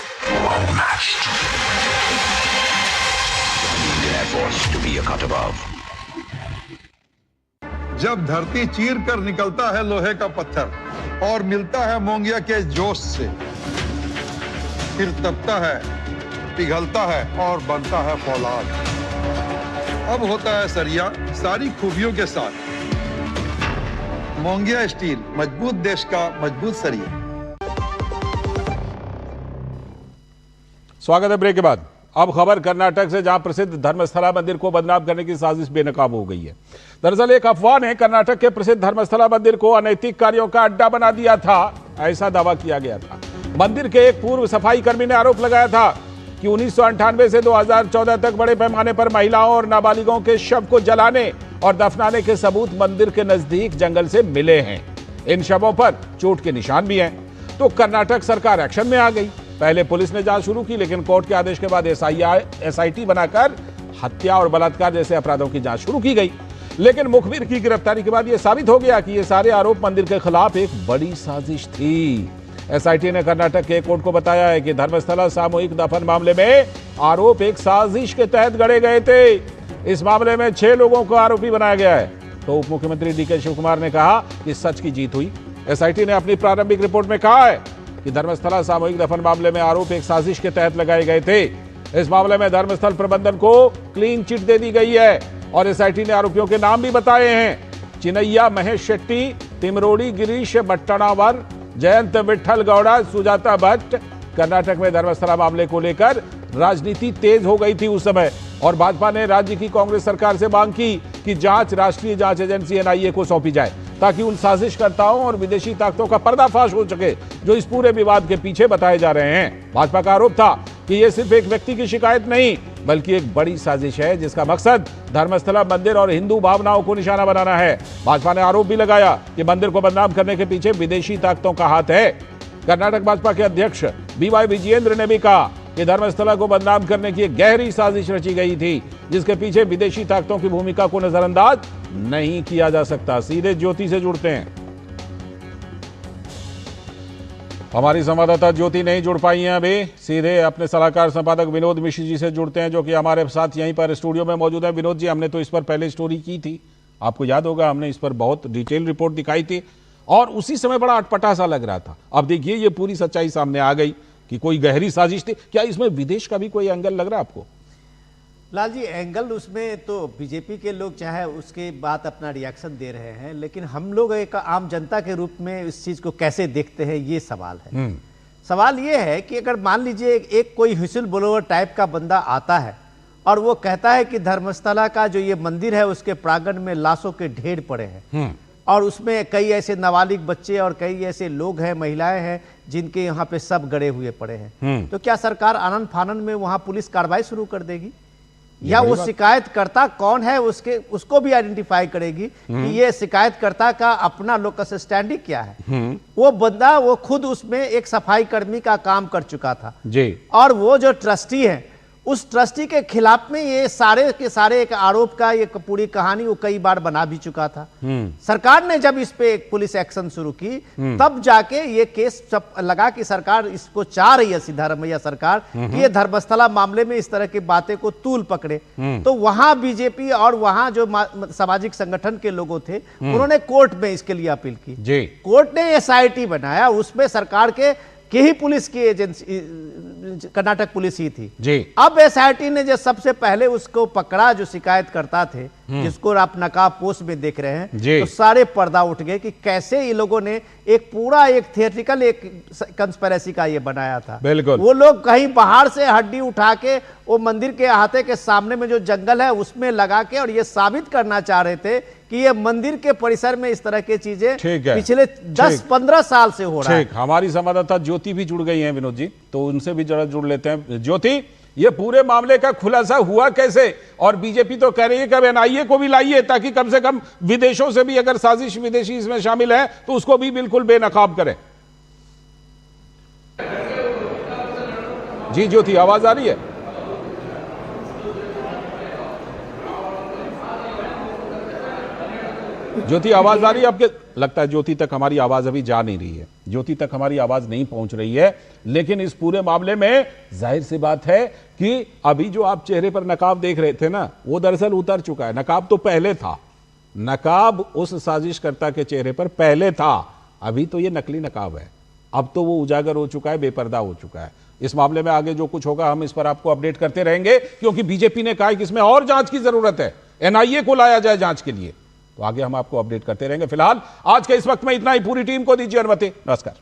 unmatched. The Indian Air Force to be a cut above. जब धरती चीर कर निकलता है लोहे का पत्थर और मिलता है मोंगिया के जोश से, फिर तपता है, पिघलता है और बनता है फौलाद। अब होता है सरिया सारी खूबियों के साथ। मोंगिया स्टील, मजबूत देश का मजबूत सरिया। स्वागत है ब्रेक के बाद। अब खबर कर्नाटक से, जहां प्रसिद्ध धर्मस्थला मंदिर को बदनाम करने की साजिश बेनकाब हो गई है। दरअसल एक अफवाह ने कर्नाटक के प्रसिद्ध धर्मस्थला मंदिर को अनैतिक कार्यों का अड्डा बना दिया था, ऐसा दावा किया गया था। मंदिर के एक पूर्व सफाई कर्मी ने आरोप लगाया था कि 1998 से 2014 तक बड़े पैमाने पर महिलाओं और नाबालिगों के शव को जलाने और दफनाने के सबूत मंदिर के नजदीक जंगल से मिले हैं। इन शवों पर चोट के निशान भी हैं। तो कर्नाटक सरकार एक्शन में आ गई। पहले पुलिस ने जांच शुरू की, लेकिन कोर्ट के आदेश के बाद एसआईटी बनाकर हत्या और बलात्कार जैसे अपराधों की जांच शुरू की गई। लेकिन मुखबिर की गिरफ्तारी के बाद यह साबित हो गया कि ये सारे आरोप मंदिर के खिलाफ एक बड़ी साजिश थी। एसआईटी ने कर्नाटक के कोर्ट को बताया है कि धर्मस्थला सामूहिक दफन मामले में आरोप एक साजिश के तहत गढ़े गए थे। इस मामले में 6 लोगों को आरोपी बनाया गया है। तो उप मुख्यमंत्री डीके शिवकुमार ने कहा कि सच की जीत हुई। एसआईटी ने अपनी प्रारंभिक रिपोर्ट में कहा है कि धर्मस्थला सामूहिक दफन मामले में आरोप एक साजिश के तहत लगाए गए थे। इस मामले में धर्मस्थल प्रबंधन को क्लीन चिट दे दी गई है और एसआईटी ने आरोपियों के नाम भी बताए हैं। चिनैया महेश शेट्टी, तिमरोड़ी गिरीश भट्टनावर, जयंत विठल गौड़ा, सुजाता भट्ट। कर्नाटक में धर्मस्थला मामले को लेकर राजनीति तेज हो गई थी उस समय और भाजपा ने राज्य की कांग्रेस सरकार से मांग की कि जांच राष्ट्रीय जांच एजेंसी एनआईए को सौंपी जाए ताकि उन साजिशकर्ताओं और विदेशी ताकतों का पर्दाफाश हो सके जो इस पूरे विवाद के पीछे बताए जा रहे हैं। भाजपा का आरोप था कि यह सिर्फ एक व्यक्ति की शिकायत नहीं बल्कि एक बड़ी साजिश है जिसका मकसद धर्मस्थला मंदिर और हिंदू भावनाओं को निशाना बनाना है। भाजपा ने आरोप भी लगाया कि मंदिर को बदनाम करने के पीछे विदेशी ताकतों का हाथ है। कर्नाटक भाजपा के अध्यक्ष बीवाई विजयेंद्र ने भी कहा कि धर्मस्थला को बदनाम करने की एक गहरी साजिश रची गई थी जिसके पीछे विदेशी ताकतों की भूमिका को नजरअंदाज नहीं किया जा सकता। सीधे ज्योति से जुड़ते हैं, हमारी संवाददाता ज्योति नहीं जुड़ पाई हैं अभी। सीधे अपने सलाहकार संपादक विनोद मिश्र जी से जुड़ते हैं जो कि हमारे साथ यहीं पर स्टूडियो में मौजूद है। विनोद जी, हमने तो इस पर पहले स्टोरी की थी, आपको याद होगा, हमने इस पर बहुत डिटेल रिपोर्ट दिखाई थी और उसी समय बड़ा अटपटा सा लग रहा था। अब देखिए ये पूरी सच्चाई सामने आ गई कि कोई गहरी साजिश थी। क्या इसमें विदेश का भी कोई एंगल लग रहा है आपको? लाल जी, एंगल उसमें तो बीजेपी के लोग चाहे उसके बाद अपना रिएक्शन दे रहे हैं, लेकिन हम लोग एक आम जनता के रूप में इस चीज को कैसे देखते हैं ये सवाल है। सवाल ये है कि अगर मान लीजिए एक कोई व्हिसल ब्लोअर टाइप का बंदा आता है और वो कहता है कि धर्मस्थला का जो ये मंदिर है उसके प्रांगण में लाशों के ढेर पड़े हैं और उसमें कई ऐसे नाबालिग बच्चे और कई ऐसे लोग हैं, महिलाएं हैं जिनके यहाँ पे सब गड़े हुए पड़े हैं, तो क्या सरकार आनन फानन में वहां पुलिस कार्रवाई शुरू कर देगी या वो शिकायतकर्ता कौन है उसको भी आइडेंटिफाई करेगी कि ये शिकायतकर्ता का अपना लोकस स्टैंडिंग क्या है? वो बंदा वो खुद उसमें एक सफाई कर्मी का काम कर चुका था जी, और वो जो ट्रस्टी है उस ट्रस्टी के खिलाफ में ये सारे के सारे एक आरोप का ये पूरी कहानी वो कई बार बना भी चुका था। सरकार ने जब इस पे एक पुलिस एक्शन शुरू की तब जाके ये केस लगा कि सरकार इसको चाह रही है, सिद्धारमैया सरकार, कि ये धर्मस्थला मामले में इस तरह की बातें को तूल पकड़े। तो वहां बीजेपी और वहां जो सामाजिक संगठन के लोगों थे उन्होंने कोर्ट में इसके लिए अपील की। कोर्ट ने एसआईटी बनाया, उसमें सरकार के ही पुलिस की एजेंसी कर्नाटक पुलिस ही थी जी। अब एसआईटी ने जो सबसे पहले उसको पकड़ा जो शिकायत करता थे, जिसको आप नकाब पोस्ट में देख रहे हैं, तो सारे पर्दा उठ गए कि कैसे ये लोगों ने एक पूरा एक थिएट्रिकल एक कंस्पिरेसी का ये बनाया था। बिल्कुल वो लोग कहीं बाहर से हड्डी उठा के वो मंदिर के अहाते के सामने में जो जंगल है उसमें लगा के और ये साबित करना चाह रहे थे कि ये मंदिर के परिसर में इस तरह की चीजें पिछले 10-15 साल से हो रहा है। हमारी संवाददाता ज्योति भी जुड़ गई हैं विनोद जी, तो उनसे भी जरा जुड़ लेते हैं। ज्योति, ये पूरे मामले का खुलासा हुआ कैसे? और बीजेपी तो कह रही है कि अब एनआईए को भी लाइए ताकि कम से कम विदेशों से भी अगर साजिश विदेशी इसमें शामिल है तो उसको भी बिल्कुल बेनकाब करें। जी ज्योति, आवाज आ रही है? ज्योति आवाज आ रही है आपके? लगता है ज्योति तक हमारी आवाज अभी जा नहीं रही है, ज्योति तक हमारी आवाज नहीं पहुंच रही है। लेकिन इस पूरे मामले में जाहिर सी बात है कि अभी जो आप चेहरे पर नकाब देख रहे थे ना, वो दरअसल उतर चुका है। नकाब तो पहले था, नकाब उस साजिशकर्ता के चेहरे पर पहले था, अभी तो ये नकली नकाब है। अब तो वो उजागर हो चुका है, बेपर्दा हो चुका है। इस मामले में आगे जो कुछ होगा हम इस पर आपको अपडेट करते रहेंगे, क्योंकि बीजेपी ने कहा कि इसमें और जांच की जरूरत है, एनआईए को लाया जाए जांच के लिए। तो आगे हम आपको अपडेट करते रहेंगे। फिलहाल आज के इस वक्त में इतना ही। पूरी टीम को दीजिए अनुमति। नमस्कार।